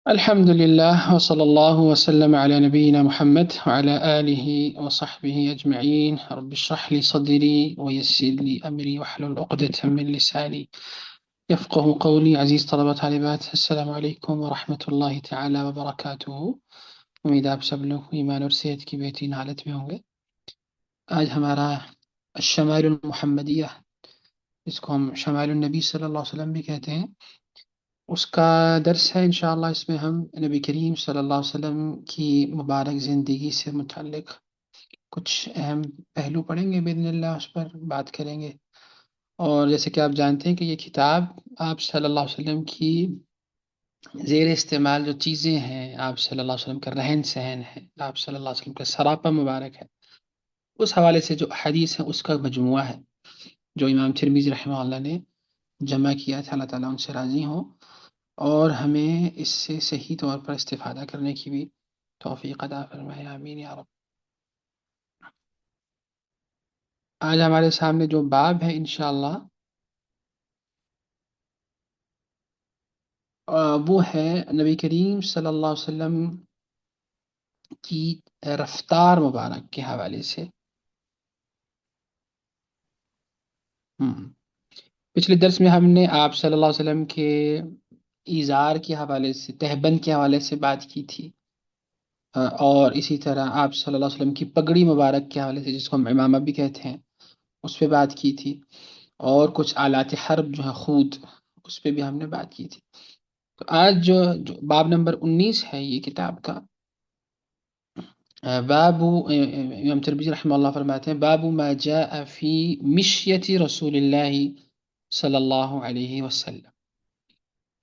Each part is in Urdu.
الحمد لله وصلى الله وسلم على نبينا محمد وعلى آله وصحبه أجمعين. رب اشرح لي صدري ويسر لي أمري واحلل عقدة من لساني يفقه قولي. عزیز طلبہ طالبات، السلام علیکم ورحمۃ اللہ تعالی وبرکاتہ. امید آپ سب لوگ ایمان اور صحت کی بہترین حالت میں ہوں گے. آج ہمارا الشمائل المحمدیہ، جس کو ہم شمائل النبی صلی اللہ علیہ وسلم بھی کہتے ہیں، اس کا درس ہے انشاءاللہ. اس میں ہم نبی کریم صلی اللہ علیہ وسلم کی مبارک زندگی سے متعلق کچھ اہم پہلو پڑھیں گے باذن اللہ، اس پر بات کریں گے. اور جیسے کہ آپ جانتے ہیں کہ یہ کتاب آپ صلی اللہ علیہ وسلم کی زیر استعمال جو چیزیں ہیں، آپ صلی اللہ علیہ وسلم کا رہن سہن ہے، آپ صلی اللہ علیہ وسلم کا سراپا مبارک ہے، اس حوالے سے جو حدیث ہے اس کا مجموعہ ہے جو امام ترمذی رحمہ اللہ نے جمع کیا تھا. اللہ تعالیٰ ان سے راضی ہوں اور ہمیں اس سے صحیح طور پر استفادہ کرنے کی بھی توفیق عطا فرمائے، آمین یا رب. آج ہمارے سامنے جو باب ہے انشاءاللہ وہ ہے نبی کریم صلی اللہ علیہ وسلم کی رفتار مبارک کے حوالے سے. پچھلے درس میں ہم نے آپ صلی اللہ علیہ وسلم کے ایزار کے حوالے سے، تہبند کے حوالے سے بات کی تھی، اور اسی طرح آپ صلی اللہ علیہ وسلم کی پگڑی مبارک کے حوالے سے، جس کو ہم امامہ بھی کہتے ہیں، اس پہ بات کی تھی. اور کچھ آلات حرب جو ہے خود، اس پہ بھی ہم نے بات کی تھی. تو آج جو باب نمبر 19 ہے یہ کتاب کا، باب امام ترمذی رحمہ اللہ فرماتے ہیں باب ما جاء فی مشیت رسول اللہ صلی اللہ علیہ وسلم،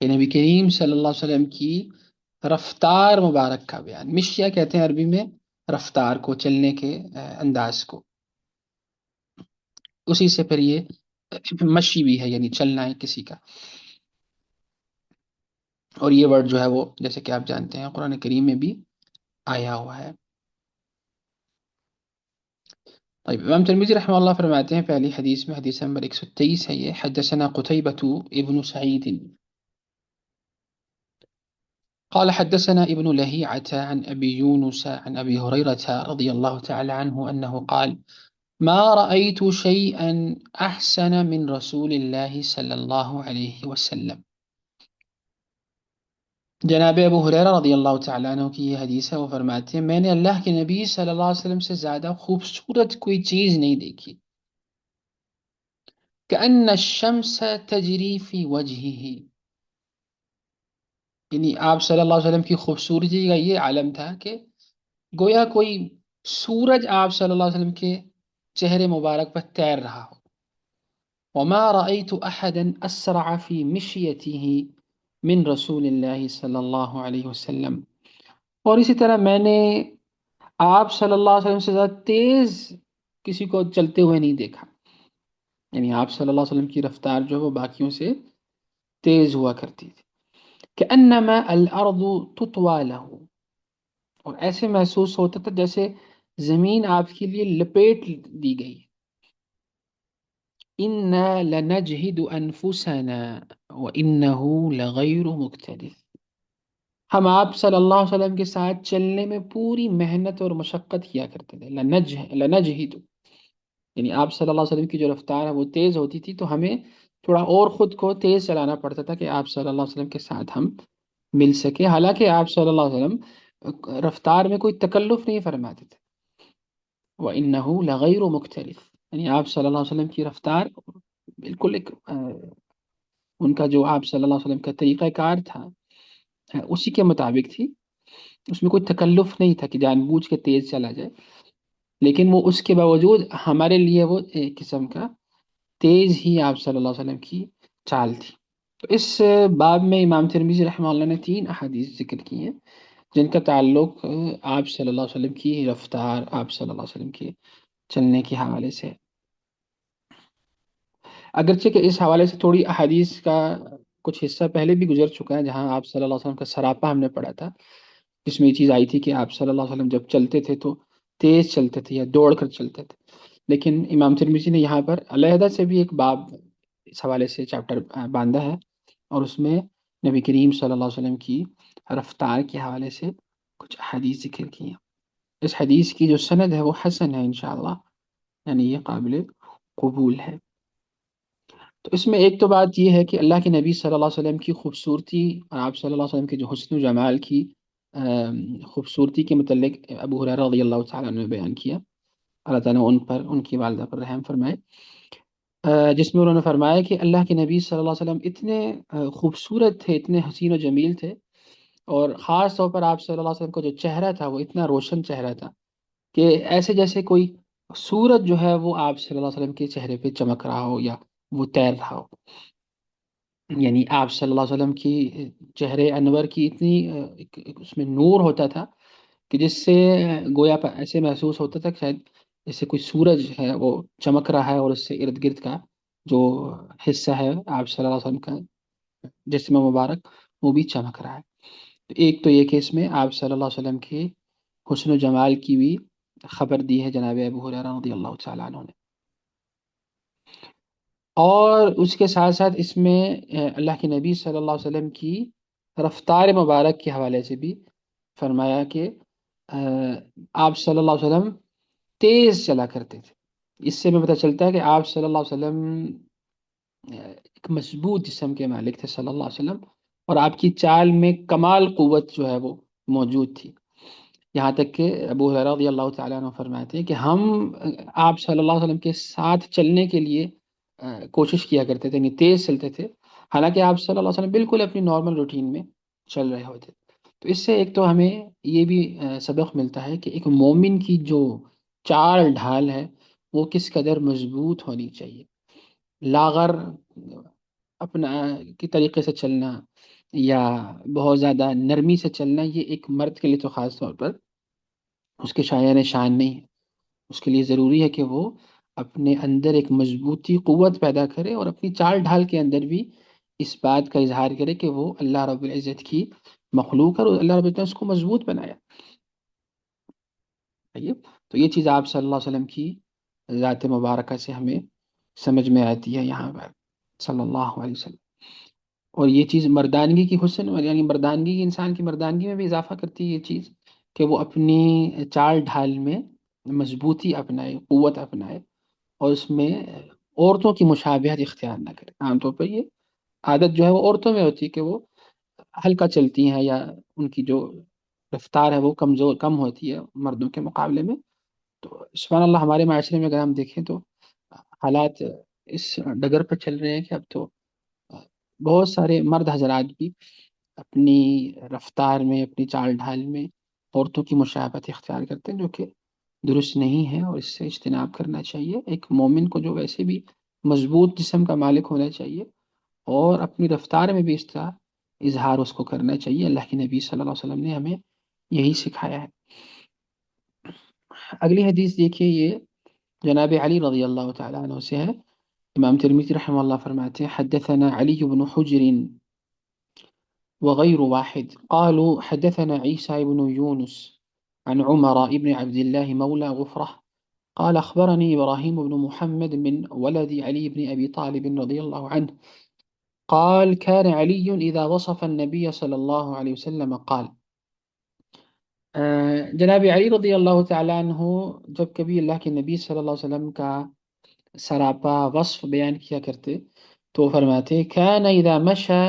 کہ نبی کریم صلی اللہ علیہ وسلم کی رفتار مبارک کا بیان. مشیہ کہتے ہیں عربی میں رفتار کو، چلنے کے انداز کو. اسی سے پھر یہ مشی بھی ہے، یعنی چلنا ہے کسی کا. اور یہ ورڈ جو ہے وہ جیسے کہ آپ جانتے ہیں قرآن کریم میں بھی آیا ہوا ہے. طيب امام ترمذی رحمہ اللہ فرماتے ہیں پہلی حدیث میں، حدیث نمبر 123 ہے یہ. حدثنا قتيبة ابن سعيد قال حدثنا ابن لهيعة عن أبي يونس عن أبي هريرة رضي الله تعالى عنه أنه قال ما رأيت شيئا أحسن من رسول الله صلى الله عليه وسلم. جناب ابو حریرہ رضی اللہ تعالیٰ عنہ کی یہ حدیث ہے. وہ فرماتے ہیں میں نے اللہ کے نبی صلی اللہ علیہ وسلم سے زیادہ خوبصورت کوئی چیز نہیں دیکھی. كأن الشمس تجری فی وجہہ، یعنی آپ صلی اللہ علیہ وسلم کی خوبصورتی کا یہ عالم تھا کہ گویا کوئی سورج آپ صلی اللہ علیہ وسلم کے چہرے مبارک پر تیر رہا ہو. وما رأيت أحدا أسرع في مشيته من رسول اللہ صلی اللہ علیہ وسلم. اور اسی طرح میں نے آپ صلی اللہ علیہ وسلم سے زیادہ تیز کسی کو چلتے ہوئے نہیں دیکھا. یعنی آپ صلی اللہ علیہ وسلم کی رفتار جو ہے وہ باقیوں سے تیز ہوا کرتی تھی. كأنما الارض تطوى له، اور ایسے محسوس ہوتا تھا جیسے زمین آپ کے لیے لپیٹ دی گئی. انا لنجہد انفسنا وانه لغیر مختلف، ہم آپ صلی اللہ علیہ وسلم کے ساتھ چلنے میں پوری محنت اور مشقت کیا کرتے تھے. لنجہد، یعنی آپ صلی اللہ علیہ وسلم کی جو رفتار ہے وہ تیز ہوتی تھی تو ہمیں تھوڑا اور خود کو تیز چلانا پڑتا تھا کہ آپ صلی اللہ علیہ وسلم کے ساتھ ہم مل سکے. حالانکہ آپ صلی اللہ علیہ وسلم رفتار میں کوئی تکلف نہیں فرماتے تھے. وَإِنَّهُ لَغَيْرُ مُخْتَلِف، یعنی آپ صلی اللہ علیہ وسلم کی رفتار بالکل ایک ان کا جو آپ صلی اللہ علیہ وسلم کا طریقہ کار تھا اسی کے مطابق تھی. اس میں کوئی تکلف نہیں تھا کہ جان بوجھ کے تیز چلا جائے، لیکن وہ اس کے باوجود ہمارے لیے وہ ایک قسم کا تیز ہی آپ صلی اللہ علیہ وسلم کی چال تھی. تو اس باب میں امام ترمذی رحمہ اللہ نے 3 احادیث ذکر کی ہیں جن کا تعلق آپ صلی اللہ علیہ وسلم کی رفتار، آپ صلی اللہ علیہ وسلم کے چلنے کے حوالے سے. اگرچہ کہ اس حوالے سے تھوڑی احادیث کا کچھ حصہ پہلے بھی گزر چکا ہے، جہاں آپ صلی اللہ علیہ وسلم کا سراپا ہم نے پڑھا تھا، جس میں یہ چیز آئی تھی کہ آپ صلی اللہ علیہ وسلم جب چلتے تھے تو تیز چلتے تھے یا دوڑ کر چلتے تھے. لیکن امام ترمذی نے یہاں پر علیحدہ سے بھی ایک باب اس حوالے سے چیپٹر باندھا ہے، اور اس میں نبی کریم صلی اللہ علیہ وسلم کی رفتار کے حوالے سے کچھ حدیث ذکر کی ہیں۔ اس حدیث کی جو سند ہے وہ حسن ہے انشاءاللہ، یعنی یہ قابل قبول ہے۔ تو اس میں ایک تو بات یہ ہے کہ اللہ کے نبی صلی اللہ علیہ وسلم کی خوبصورتی اور آپ صلی اللہ علیہ وسلم کے جو حسن و جمال کی خوبصورتی کے متعلق ابو ہریرہ رضی اللہ تعالیٰ عنہ نے بیان کیا، اللہ تعالیٰ ان پر، ان کی والدہ پر رحم فرمائے، جس میں انہوں نے فرمایا کہ اللہ کے نبی صلی اللہ علیہ وسلم اتنے خوبصورت تھے، اتنے حسین و جمیل تھے، اور خاص طور پر آپ صلی اللہ علیہ وسلم کا جو چہرہ تھا وہ اتنا روشن چہرہ تھا کہ ایسے جیسے کوئی سورج جو ہے وہ آپ صلی اللہ علیہ وسلم کے چہرے پہ چمک رہا ہو یا وہ تیر رہا ہو۔ یعنی آپ صلی اللہ علیہ وسلم کی چہرے انور کی اتنی اس میں نور ہوتا تھا کہ جس سے گویا ایسے محسوس ہوتا تھا کہ شاید جیسے کوئی سورج ہے وہ چمک رہا ہے، اور اس سے ارد گرد کا جو حصہ ہے آپ صلی اللہ علیہ وسلم کا جسم مبارک وہ بھی چمک رہا ہے۔ تو ایک تو یہ کہ اس میں آپ صلی اللہ علیہ وسلم کے حسن و جمال کی بھی خبر دی ہے جناب ابو ہریرہ رضی اللہ تعالیٰ عنہ نے، اور اس کے ساتھ ساتھ اس میں اللہ کے نبی صلی اللہ علیہ وسلم کی رفتار مبارک کے حوالے سے بھی فرمایا کہ آپ صلی اللہ علیہ وسلم تیز چلا کرتے تھے۔ اس سے ہمیں پتہ چلتا ہے کہ آپ صلی اللہ علیہ وسلم ایک مضبوط جسم کے مالک تھے صلی اللہ علیہ وسلم، اور آپ کی چال میں کمال قوت جو ہے وہ موجود تھی، یہاں تک کہ ابو ہریرہ رضی اللہ تعالیٰ عنہ فرماتے ہیں کہ ہم آپ صلی اللہ علیہ وسلم کے ساتھ چلنے کے لیے کوشش کیا کرتے تھے، یعنی تیز چلتے تھے، حالانکہ آپ صلی اللہ علیہ وسلم بالکل اپنی نارمل روٹین میں چل رہے ہوتے۔ تو اس سے ایک تو ہمیں یہ بھی سبق ملتا ہے کہ ایک مومن کی جو چال ڈھال ہے وہ کس قدر مضبوط ہونی چاہیے۔ لاغر اپنا کی طریقے سے چلنا یا بہت زیادہ نرمی سے چلنا، یہ ایک مرد کے لیے تو خاص طور پر اس کے شایان شان نہیں ہے۔ اس کے لیے ضروری ہے کہ وہ اپنے اندر ایک مضبوطی قوت پیدا کرے، اور اپنی چال ڈھال کے اندر بھی اس بات کا اظہار کرے کہ وہ اللہ رب العزت کی مخلوق ہے اور اللہ رب العزت نے اس کو مضبوط بنایا۔ طیب، تو یہ چیز آپ صلی اللہ علیہ وسلم کی ذات مبارکہ سے ہمیں سمجھ میں آتی ہے یہاں پر صلی اللہ علیہ وسلم، اور یہ چیز مردانگی کی حسن، یعنی مردانگی کی، انسان کی مردانگی میں بھی اضافہ کرتی ہے یہ چیز کہ وہ اپنی چال ڈھال میں مضبوطی اپنائے، قوت اپنائے، اور اس میں عورتوں کی مشابہت اختیار نہ کرے۔ عام طور پر یہ عادت جو ہے وہ عورتوں میں ہوتی ہے کہ وہ ہلکا چلتی ہیں، یا ان کی جو رفتار ہے وہ کم ہوتی ہے مردوں کے مقابلے میں۔ تو سبحان اللہ، ہمارے معاشرے میں اگر ہم دیکھیں تو حالات اس ڈگر پر چل رہے ہیں کہ اب تو بہت سارے مرد حضرات بھی اپنی رفتار میں، اپنی چال ڈھال میں عورتوں کی مشابہت اختیار کرتے ہیں، جو کہ درست نہیں ہے، اور اس سے اجتناب کرنا چاہیے۔ ایک مومن کو جو ویسے بھی مضبوط جسم کا مالک ہونا چاہیے، اور اپنی رفتار میں بھی اس طرح اظہار اس کو کرنا چاہیے۔ اللہ کے نبی صلی اللہ علیہ وسلم نے ہمیں یہی سکھایا ہے۔ اگلی حدیث دیکھیے، یہ جناب علی رضی اللہ تعالیٰ عنہ سے ہے۔ امام ترمذی رحمہ اللہ فرماتے ہیں حدثنا علی بن حجر وغير واحد قالوا حدثنا عيسى بن يونس عن عمر بن عبد الله مولى غفرة قال أخبرني إبراهيم بن محمد من ولد علي بن أبي طالب رضي الله عنه قال كان علي إذا وصف النبي صلى الله عليه وسلم قال، جناب علی رضی اللہ تعالیٰ عنہ جب کبھی اللہ کے نبی صلی اللہ علیہ وسلم کا سراپا وصف بیان کیا کرتے تو فرماتے كان إذا مشى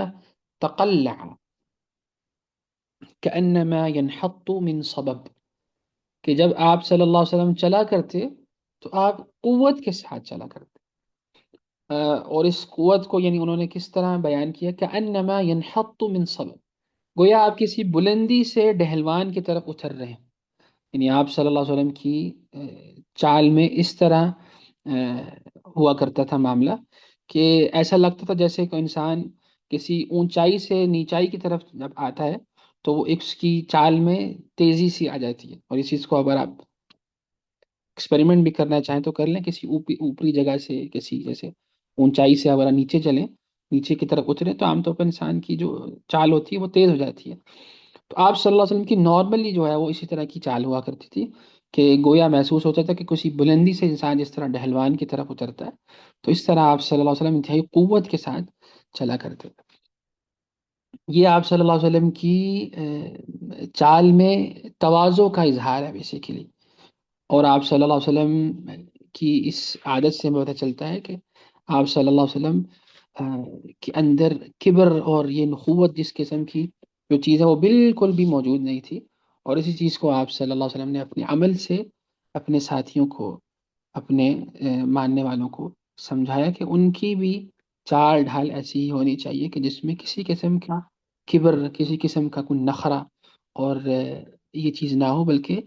تقلع كأنما ينحط من صبب، کہ جب آپ صلی اللہ علیہ وسلم چلا کرتے تو آپ قوت کے ساتھ چلا کرتے، اور اس قوت کو یعنی انہوں نے کس طرح بیان کیا کہ انما ينحط من صبب، گویا آپ کسی بلندی سے ڈہلوان کی طرف اتر رہے ہیں۔ یعنی آپ صلی اللہ علیہ وسلم کی چال میں اس طرح ہوا کرتا تھا معاملہ کہ ایسا لگتا تھا جیسے کوئی انسان کسی اونچائی سے نیچائی کی طرف جب آتا ہے تو وہ اس کی چال میں تیزی سی آ جاتی ہے، اور اس چیز کو اگر آپ ایکسپیریمنٹ بھی کرنا چاہیں تو کر لیں، کسی اوپری جگہ سے، کسی جیسے اونچائی سے اگر نیچے چلیں، نیچے کی طرف اتریں تو عام طور پر انسان کی جو چال ہوتی ہے وہ تیز ہو جاتی ہے۔ تو آپ صلی اللہ علیہ وسلم کی نارملی جو ہے وہ اسی طرح کی چال ہوا کرتی تھی کہ گویا محسوس ہوتا تھا کہ کسی بلندی سے انسان جس طرح ڈہلوان کی طرف اترتا ہے، تو اس طرح آپ صلی اللہ علیہ وسلم انتہائی قوت کے ساتھ چلا کرتے تھے۔ یہ آپ صلی اللہ علیہ وسلم کی چال میں تواضع کا اظہار ہے بیسیکلی. اور آپ صلی اللہ علیہ وسلم کی اس عادت سے ہمیں پتہ چلتا ہے کہ آپ صلی اللہ علیہ وسلم کے اندر کبر اور یہ نخوت جس قسم کی جو چیز ہے وہ بالکل بھی موجود نہیں تھی. اور اسی چیز کو آپ صلی اللہ علیہ وسلم نے اپنے عمل سے اپنے ساتھیوں کو، اپنے ماننے والوں کو سمجھایا کہ ان کی بھی چال ڈھال ایسی ہی ہونی چاہیے کہ جس میں کسی قسم کا کبر، کسی قسم کا کوئی نخرہ اور یہ چیز نہ ہو، بلکہ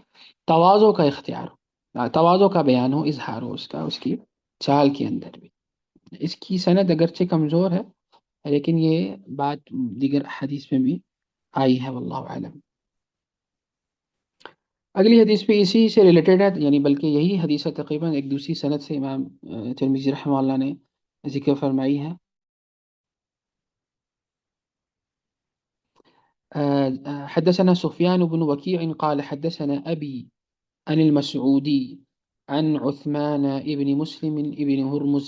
تواضع کا اختیار ہو، تواضع کا بیان ہو، اظہار ہو اس کا، اس کی چال کے اندر بھی. اس کی سند اگرچہ کمزور ہے لیکن یہ بات دیگر حدیث میں بھی آئی ہے، واللہ اعلم. اگلی حدیث بھی اسی سے ریلیٹڈ ہے، یعنی بلکہ یہی حدیث ہے تقریباً ایک دوسری سند سے امام ترمذی رحمہ اللہ نے ذکر فرمائی ہے. حدثنا سفيان بن وكيع قال حدثنا أبي عن المسعودي عن عثمان بن مسلم بن هرمز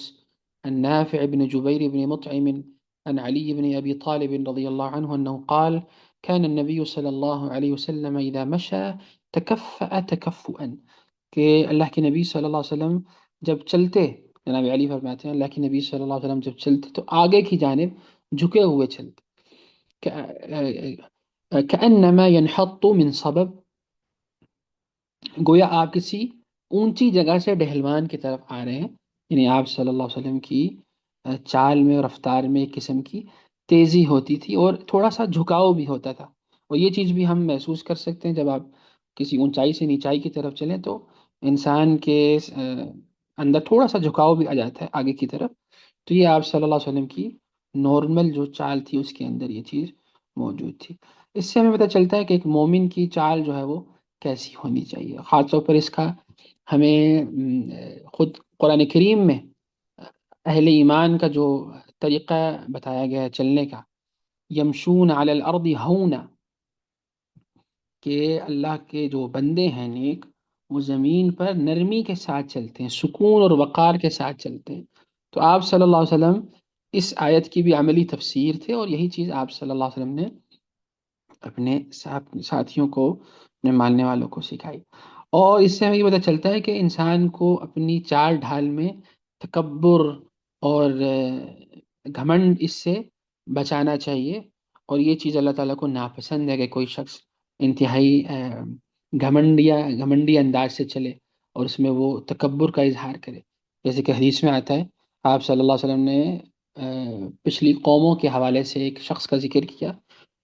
عن نافع بن جبير بن مطعم عن علي بن أبي طالب رضي الله عنه أنه قال كان النبي صلى الله عليه وسلم إذا مشى تكفأ تكفؤا، کہ اللہ کے نبی صلی اللہ علیہ وسلم جب چلتے، جناب علی فرماتے ہیں اللہ کے نبی صلی اللہ علیہ وسلم جب چلتے تو آگے کی جانب جھکے ہوئے چلتے. كأنما ينحط من صبب، گویا آپ کسی اونچی جگہ سے ڈہلوان کی طرف آ رہے ہیں. یعنی آپ صلی اللہ علیہ وسلم کی چال میں، رفتار میں ایک قسم کی تیزی ہوتی تھی اور تھوڑا سا جھکاؤ بھی ہوتا تھا. اور یہ چیز بھی ہم محسوس کر سکتے ہیں جب آپ کسی اونچائی سے نیچائی کی طرف چلیں تو انسان کے اندر تھوڑا سا جھکاؤ بھی آ جاتا ہے آگے کی طرف. تو یہ آپ صلی اللہ علیہ وسلم کی نارمل جو چال تھی اس کے اندر یہ چیز موجود تھی. اس سے ہمیں پتہ چلتا ہے کہ ایک مومن کی چال جو ہے وہ کیسی ہونی چاہیے. خاص طور پر اس کا ہمیں خود قرآن کریم میں اہل ایمان کا جو طریقہ بتایا گیا ہے چلنے کا، یمشون علی الارض ہونا، کہ اللہ کے جو بندے ہیں نیک وہ زمین پر نرمی کے ساتھ چلتے ہیں، سکون اور وقار کے ساتھ چلتے ہیں. تو آپ صلی اللہ علیہ وسلم اس آیت کی بھی عملی تفسیر تھے اور یہی چیز آپ صلی اللہ علیہ وسلم نے اپنے ساتھیوں کو، اپنے ماننے والوں کو سکھائی. اور اس سے ہمیں یہ پتہ چلتا ہے کہ انسان کو اپنی چال ڈھال میں تکبر اور گھمنڈ اس سے بچانا چاہیے. اور یہ چیز اللہ تعالیٰ کو ناپسند ہے کہ کوئی شخص انتہائی گھمنڈی انداز سے چلے اور اس میں وہ تکبر کا اظہار کرے. جیسے کہ حدیث میں آتا ہے آپ صلی اللہ علیہ وسلم نے پچھلی قوموں کے حوالے سے ایک شخص کا ذکر کیا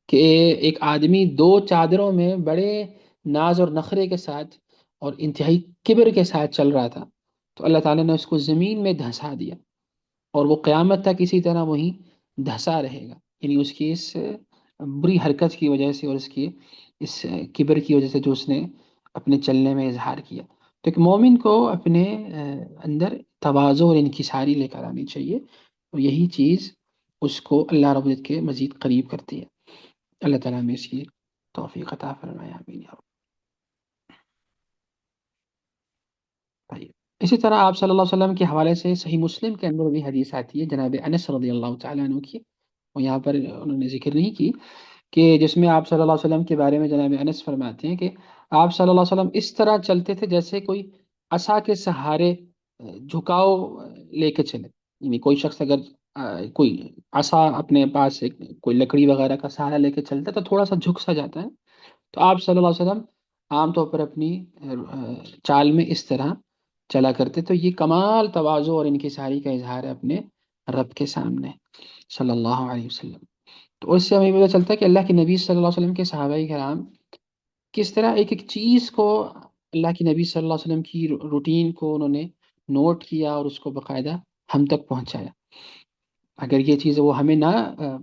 کہ ایک آدمی دو چادروں میں بڑے ناز اور نخرے کے ساتھ اور انتہائی کبر کے ساتھ چل رہا تھا، تو اللہ تعالیٰ نے اس کو زمین میں دھسا دیا اور وہ قیامت تک اسی طرح وہیں دھسا رہے گا. یعنی اس کی اس بری حرکت کی وجہ سے اور اس کی اس کبر کی وجہ سے جو اس نے اپنے چلنے میں اظہار کیا. تو ایک مومن کو اپنے اندر تواضع اور انکساری لے کر آنی چاہیے اور یہی چیز اس کو اللہ رب العزت کے مزید قریب کرتی ہے. اللہ تعالیٰ ہمیں اس کی توفیق عطا فرمائے، آمین یا رب. طيب. اسی طرح آپ صلی اللہ علیہ وسلم کے حوالے سے صحیح مسلم کے اندر بھی حدیث آتی ہے جناب انس رضی اللہ تعالیٰ عنہ کی، وہ یہاں پر انہوں نے ذکر نہیں کی، کہ جس میں آپ صلی اللہ علیہ وسلم کے بارے میں جناب انس فرماتے ہیں کہ آپ صلی اللہ علیہ وسلم اس طرح چلتے تھے جیسے کوئی عصا کے سہارے جھکاؤ لے کے چلے. یعنی کوئی شخص اگر کوئی عصا اپنے پاس کوئی لکڑی وغیرہ کا سہارا لے کے چلتا ہے تو تھوڑا سا جھک سا جاتا ہے. تو آپ صلی اللہ علیہ وسلم عام طور پر اپنی چال میں اس طرح چلا کرتے. تو یہ کمال تواضع اور انکساری کا اظہار ہے اپنے رب کے سامنے صلی اللہ علیہ وسلم. تو اس سے ہمیں پتہ چلتا ہے کہ اللہ کے نبی صلی اللہ علیہ وسلم کے صحابہ کرام کس طرح ایک ایک چیز کو، اللہ کے نبی صلی اللہ علیہ وسلم کی روٹین کو انہوں نے نوٹ کیا اور اس کو باقاعدہ ہم تک پہنچایا. اگر یہ چیز وہ ہمیں نہ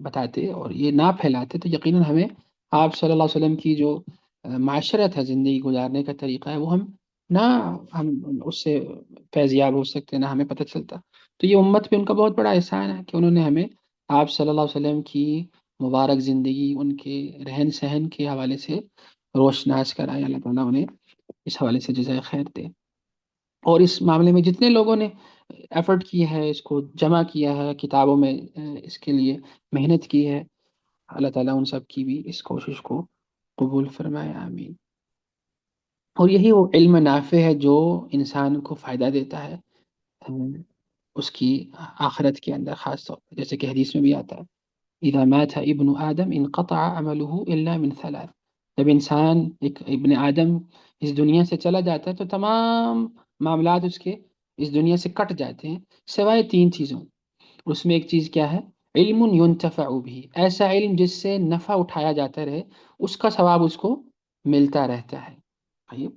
بتاتے اور یہ نہ پھیلاتے تو یقیناً ہمیں آپ صلی اللہ علیہ وسلم کی جو معاشرت ہے، زندگی گزارنے کا طریقہ ہے، وہ نہ ہم اس سے فیضیاب ہو سکتے، نہ ہمیں پتہ چلتا. تو یہ امت پہ ان کا بہت بڑا احسان ہے کہ انہوں نے ہمیں آپ صلی اللہ علیہ وسلم کی مبارک زندگی، ان کے رہن سہن کے حوالے سے روشناس کرایا. اللہ تعالیٰ انہیں اس حوالے سے جزائے خیر دے. اور اس معاملے میں جتنے لوگوں نے ایفرٹ کی ہے، اس کو جمع کیا ہے کتابوں میں، اس کے لیے محنت کی ہے، اللہ تعالیٰ ان سب کی بھی اس کوشش کو قبول فرمائے، آمین۔ اور یہی وہ علم نافع ہے جو انسان کو فائدہ دیتا ہے اس کی آخرت کے اندر، خاص طور پر جیسے کہ حدیث میں بھی آتا ہے، اذا مات ابن آدم انقطع عمله الا من ثلاث، جب انسان ایک ابن آدم اس دنیا سے چلا جاتا ہے تو تمام معاملات اس کے اس دنیا سے کٹ جاتے ہیں سوائے تین چیزوں۔ اس میں ایک چیز کیا ہے؟ علم ينتفع به، ایسا علم جس سے نفع اٹھایا جاتا رہے، اس کا ثواب اس کو ملتا رہتا ہے۔ طيب،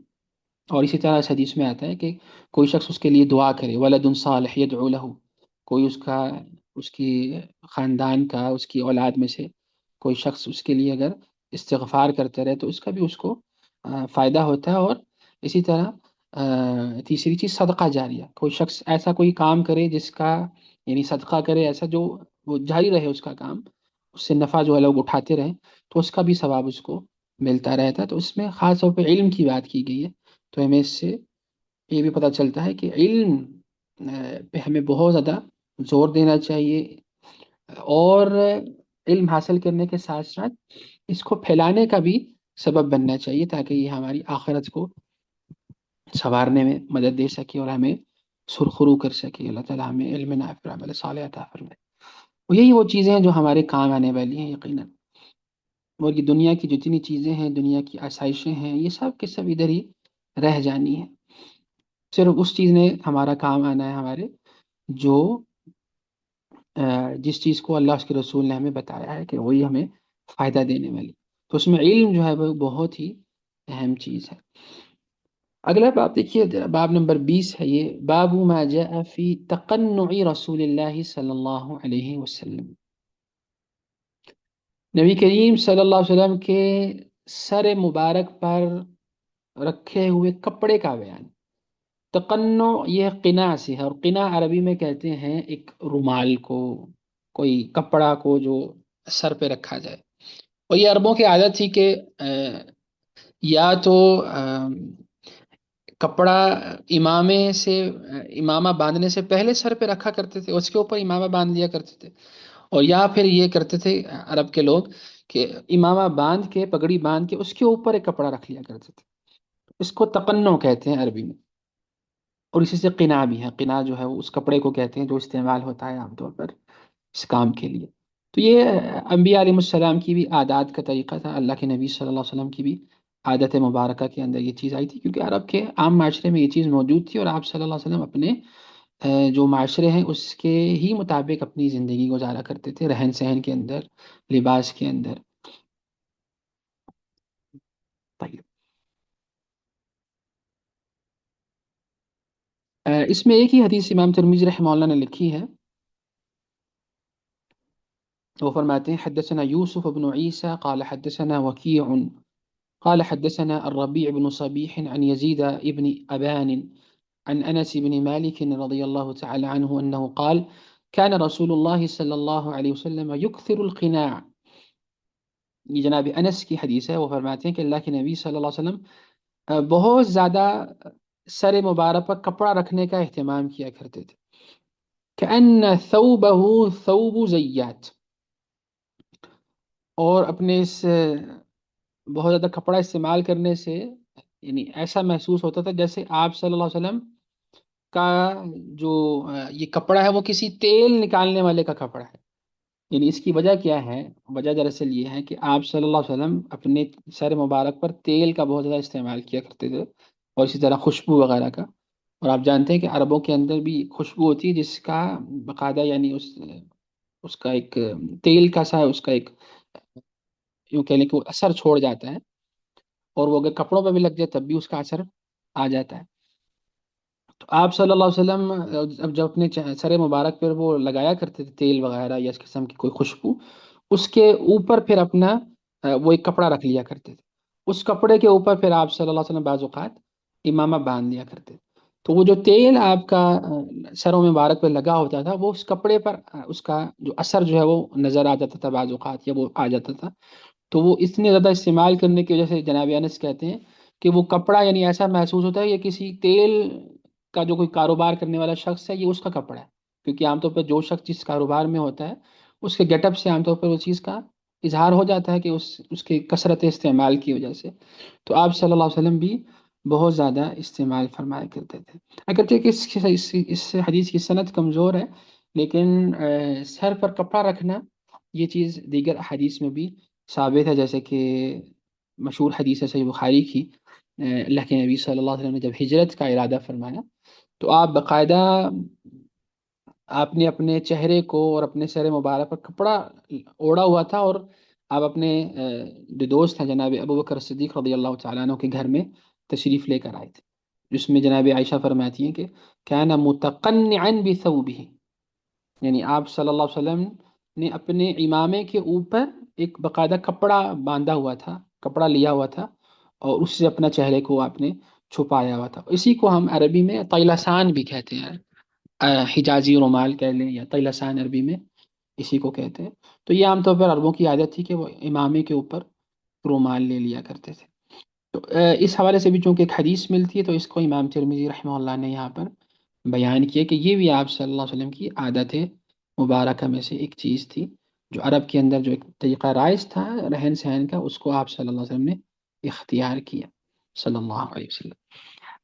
اور اسی طرح اس حدیث میں آتا ہے کہ کوئی شخص اس کے لیے دعا کرے، ولد صالح يدعو له، کوئی اس کی خاندان کا، اس کی اولاد میں سے کوئی شخص اس کے لیے اگر استغفار کرتا رہے تو اس کا بھی اس کو فائدہ ہوتا ہے۔ اور اسی طرح تیسری چیز صدقہ جاریہ، کوئی شخص ایسا کوئی کام کرے جس کا، یعنی صدقہ کرے ایسا جو وہ جاری رہے اس کا کام، اس سے نفع جو ہے لوگ اٹھاتے رہیں تو اس کا بھی ثواب اس کو ملتا رہتا ہے۔ تو اس میں خاص طور پہ علم کی بات کی گئی ہے، تو ہمیں اس سے یہ بھی پتہ چلتا ہے کہ علم پہ ہمیں بہت زیادہ زور دینا چاہیے، اور علم حاصل کرنے کے ساتھ ساتھ اس کو پھیلانے کا بھی سبب بننا چاہیے، تاکہ یہ ہماری آخرت کو سنوارنے میں مدد دے سکے اور ہمیں سرخرو کر سکے۔ اللہ تعالیٰ ہمیں علم نافع عمل صالح عطا فرمائے۔ اور یہی وہ چیزیں ہیں جو ہمارے کام آنے والی ہیں یقیناً، اور یہ دنیا کی جتنی چیزیں ہیں، دنیا کی آسائشیں ہیں، یہ سب کے سب ادھر ہی رہ جانی ہیں۔ صرف اس چیز نے ہمارا کام آنا ہے ہمارے، جو جس چیز کو اللہ اس کے رسول نے ہمیں بتایا ہے کہ وہی ہمیں فائدہ دینے والی، تو اس میں علم جو ہے وہ بہت ہی اہم چیز ہے۔ اگلا باب دیکھیے، باب نمبر 20 ہے، یہ باب ما جاء فی تقنع رسول اللہ صلی اللہ علیہ وسلم، نبی کریم صلی اللہ علیہ وسلم کے سر مبارک پر رکھے ہوئے کپڑے کا بیان۔ تقنع یہ قنا سے ہے، اور قنا عربی میں کہتے ہیں ایک رومال کو، کوئی کپڑا کو جو سر پہ رکھا جائے۔ اور یہ عربوں کی عادت تھی کہ یا تو کپڑا امامے سے، امامہ باندھنے سے پہلے سر پہ رکھا کرتے تھے، اس کے اوپر امامہ باندھ لیا کرتے تھے، اور یا پھر یہ کرتے تھے عرب کے لوگ کہ امامہ باندھ کے، پگڑی باندھ کے، اس کے اوپر ایک کپڑا رکھ لیا کرتے تھے۔ اس کو تقنع کہتے ہیں عربی میں، اور اسی سے قنا بھی ہے۔ قنا جو ہے وہ اس کپڑے کو کہتے ہیں جو استعمال ہوتا ہے عام طور پر اس کام کے لیے۔ تو یہ انبیاء علیہ السلام کی بھی عادات کا طریقہ تھا، اللہ کے نبی صلی اللہ علیہ وسلم کی بھی عادت مبارکہ کے اندر یہ چیز آئی تھی، کیونکہ عرب کے عام معاشرے میں یہ چیز موجود تھی، اور آپ صلی اللہ علیہ وسلم اپنے جو معاشرے ہیں اس کے ہی مطابق اپنی زندگی گزارا کرتے تھے، رہن سہن کے اندر، لباس کے اندر۔ طيب، اس میں ایک ہی حدیث امام ترمذی رحمہ اللہ نے لکھی ہے، وہ فرماتے ہیں حدثنا یوسف بن عیسیٰ قال حدثنا وکیع قال حدثنا الربيع بن صبيح عن يزيد بن أبان عن أنس بن مالك رضي الله تعالى عنه أنه قال كان رسول الله صلى الله عليه وسلم يكثر القناع۔ یہ جناب انس کی حدیث ہے، وہ فرماتے ہیں کہ اللہ کے نبی صلی اللہ علیہ وسلم بہت زیادہ سر مبارک پر کپڑا رکھنے کا اہتمام کیا کرتے تھے، كأن ثوبه ثوب زیات، اور اپنے اس بہت زیادہ کپڑا استعمال کرنے سے یعنی ایسا محسوس ہوتا تھا جیسے آپ صلی اللہ علیہ وسلم کا جو یہ کپڑا ہے وہ کسی تیل نکالنے والے کا کپڑا ہے۔ یعنی اس کی وجہ کیا ہے؟ وجہ دراصل یہ ہے کہ آپ صلی اللہ علیہ وسلم اپنے سر مبارک پر تیل کا بہت زیادہ استعمال کیا کرتے تھے، اور اسی طرح خوشبو وغیرہ کا۔ اور آپ جانتے ہیں کہ عربوں کے اندر بھی خوشبو ہوتی ہے جس کا باقاعدہ، یعنی اس کا ایک تیل کا سا اس کا ایک، یوں کہہ لیں کہ وہ اثر چھوڑ جاتا ہے، اور وہ اگر کپڑوں پہ بھی لگ جائے تب بھی اس کا اثر آ جاتا ہے۔ تو آپ صلی اللہ علیہ وسلم اب جب اپنے سر مبارک پر وہ لگایا کرتے تھے تیل وغیرہ یا اس قسم کی کوئی خوشبو، اس کے اوپر پھر اپنا وہ ایک کپڑا رکھ لیا کرتے تھے، اس کپڑے کے اوپر پھر آپ صلی اللہ علیہ وسلم بعض اوقات امامہ باندھ لیا کرتے تھے۔ تو وہ جو تیل آپ کا سروں مبارک پہ لگا ہوتا تھا وہ اس کپڑے پر اس کا جو اثر جو ہے وہ نظر آ جاتا تھا بعض اوقات، یا وہ آ جاتا تھا۔ تو وہ اتنے زیادہ استعمال کرنے کی وجہ سے جناب انس کہتے ہیں کہ وہ کپڑا یعنی ایسا محسوس ہوتا ہے یہ کسی تیل کا جو کوئی کاروبار کرنے والا شخص ہے یہ اس کا کپڑا ہے، کیونکہ عام طور پر جو شخص جس کاروبار میں ہوتا ہے اس کے گیٹ اپ سے عام طور پر اس چیز کا اظہار ہو جاتا ہے کہ اس کے کثرت استعمال کی وجہ سے. تو آپ صلی اللہ علیہ وسلم بھی بہت زیادہ استعمال فرمایا کرتے تھے. اگرچہ کہ اس حدیث کی سند کمزور ہے، لیکن سر پر کپڑا رکھنا یہ چیز دیگر احادیث میں بھی ثابت ہے. جیسے کہ مشہور حدیث ہے صحیح بخاری کی، اللہ کے نبی صلی اللہ علیہ وسلم نے جب ہجرت کا ارادہ فرمایا تو آپ باقاعدہ آپ نے اپنے چہرے کو اور اپنے سر مبارک پر کپڑا اوڑا ہوا تھا، اور آپ اپنے جو دوست ہیں جناب ابو بکر صدیق رضی اللہ تعالیٰ عنہ کے گھر میں تشریف لے کر آئے تھے، جس میں جناب عائشہ فرماتی ہیں کہ کان متقنعا بثوبہ، یعنی آپ صلی اللہ علیہ وسلم نے اپنے امامے کے اوپر ایک باقاعدہ کپڑا باندھا ہوا تھا، کپڑا لیا ہوا تھا، اور اس سے اپنا چہرے کو آپ نے چھپایا ہوا تھا. اسی کو ہم عربی میں طیلسان بھی کہتے ہیں، حجازی رومال کہہ لیں یا طیلسان عربی میں اسی کو کہتے ہیں. تو یہ عام طور پر عربوں کی عادت تھی کہ وہ امامے کے اوپر رومال لے لیا کرتے تھے. تو اس حوالے سے بھی چونکہ ایک حدیث ملتی ہے تو اس کو امام ترمذی رحمہ اللہ نے یہاں پر بیان کیا کہ یہ بھی آپ صلی اللہ علیہ وسلم کی عادت مبارکہ میں سے ایک چیز تھی، جو عرب کے اندر جو ایک طریقہ رائج تھا رہن سہن کا، اس کو آپ صلی اللہ علیہ وسلم نے اختیار کیا صلی اللہ علیہ وسلم.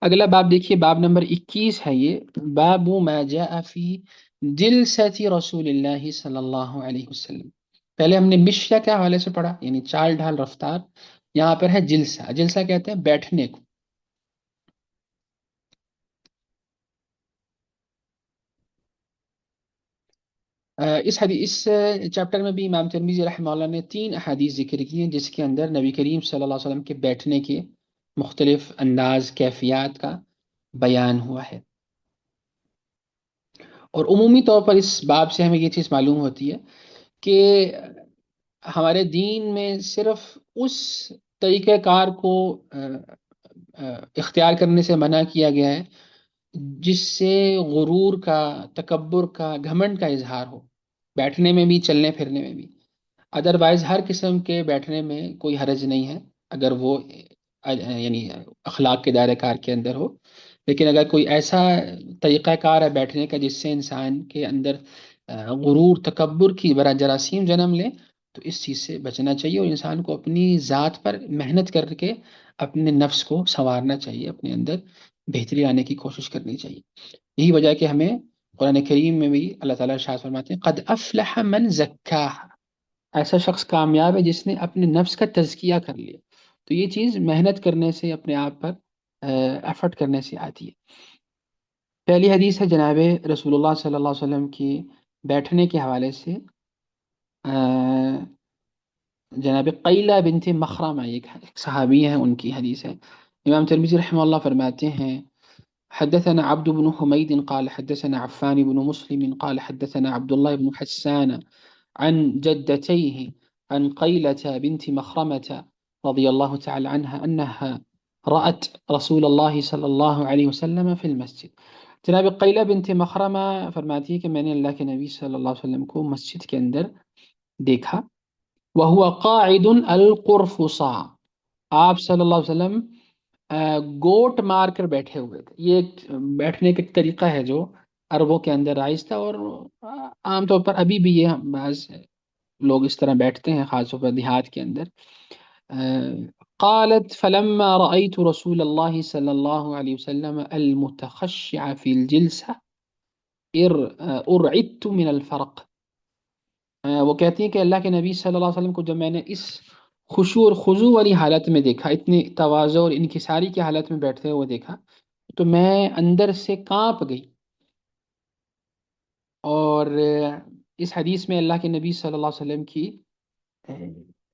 اگلا باب دیکھیے، باب نمبر 21 ہے یہ، باب ما جاء فی جلسۃ رسول اللہ صلی اللہ علیہ وسلم. پہلے ہم نے مشیا کے حوالے سے پڑھا، یعنی چال ڈھال رفتار. یہاں پر ہے جلسہ. جلسہ کہتے ہیں بیٹھنے کو. اس چیپٹر میں بھی امام ترمذی رحمہ اللہ نے 3 احادیث ذکر کی ہیں، جس کے اندر نبی کریم صلی اللہ علیہ وسلم کے بیٹھنے کے مختلف انداز کیفیات کا بیان ہوا ہے. اور عمومی طور پر اس باب سے ہمیں یہ چیز معلوم ہوتی ہے کہ ہمارے دین میں صرف اس طریقہ کار کو اختیار کرنے سے منع کیا گیا ہے جس سے غرور کا، تکبر کا، گھمنڈ کا اظہار ہو، بیٹھنے میں بھی چلنے پھرنے میں بھی. ادروائز ہر قسم کے بیٹھنے میں کوئی حرج نہیں ہے اگر وہ یعنی اخلاق کے دائرہ کار کے اندر ہو. لیکن اگر کوئی ایسا طریقہ کار ہے بیٹھنے کا جس سے انسان کے اندر غرور، تکبر کی برا جراثیم جنم لے، تو اس چیز سے بچنا چاہیے، اور انسان کو اپنی ذات پر محنت کر کے اپنے نفس کو سنوارنا چاہیے، اپنے اندر بہتری لانے کی کوشش کرنی چاہیے. یہی وجہ ہے کہ ہمیں قرآن کریم میں بھی اللہ تعالیٰ ارشاد فرماتے ہیں قد افلح من زکاہا، ایسا شخص کامیاب ہے جس نے اپنے نفس کا تزکیہ کر لیا. تو یہ چیز محنت کرنے سے، اپنے آپ پر ایفرٹ کرنے سے آتی ہے. پہلی حدیث ہے جناب رسول اللہ صلی اللہ علیہ وسلم کی بیٹھنے کے حوالے سے. جناب قیلہ بنت مخرمہ ایک صحابی ہیں، ان کی حدیث ہے. امام ترمذی رحمہ اللہ فرماتے ہیں حدثنا عبد بن حمید قال حدثنا عفان بن مسلم قال حدثنا عبد الله بن حسان عن جدتيه عن قيلة بنت مخرمة رضي الله تعالى عنها أنها رأت رسول الله صلى الله عليه وسلم في المسجد. جناب قیلہ بنت مخرمہ فرماتی ہے کہ میں نے اللہ کے نبی صلی اللہ علیہ وسلم کو مسجد کے اندر دیکھا. وهو قاعد القرفصا، آپ صلی اللہ علیہ وسلم گوٹ مار کر بیٹھے ہوئے تھے. یہ ایک بیٹھنے کا ایک طریقہ ہے جو عربوں کے اندر رائج تھا، اور عام طور پر ابھی بھی یہ بعض لوگ اس طرح بیٹھتے ہیں، خاص طور پر دیہات کے اندر. قالت فلما رأيت رسول الله صلى الله عليه وسلم المتخشع في الجلسة ارعدت من الفرق. وہ کہتی ہیں کہ اللہ کے نبی صلی اللہ علیہ وسلم کو جب میں نے اس خشوع اور خضوع والی حالت میں دیکھا، اتنی تواضع اور انکساری کی حالت میں بیٹھتے ہوئے دیکھا، تو میں اندر سے کانپ گئی. اور اس حدیث میں اللہ کے نبی صلی اللہ علیہ وسلم کی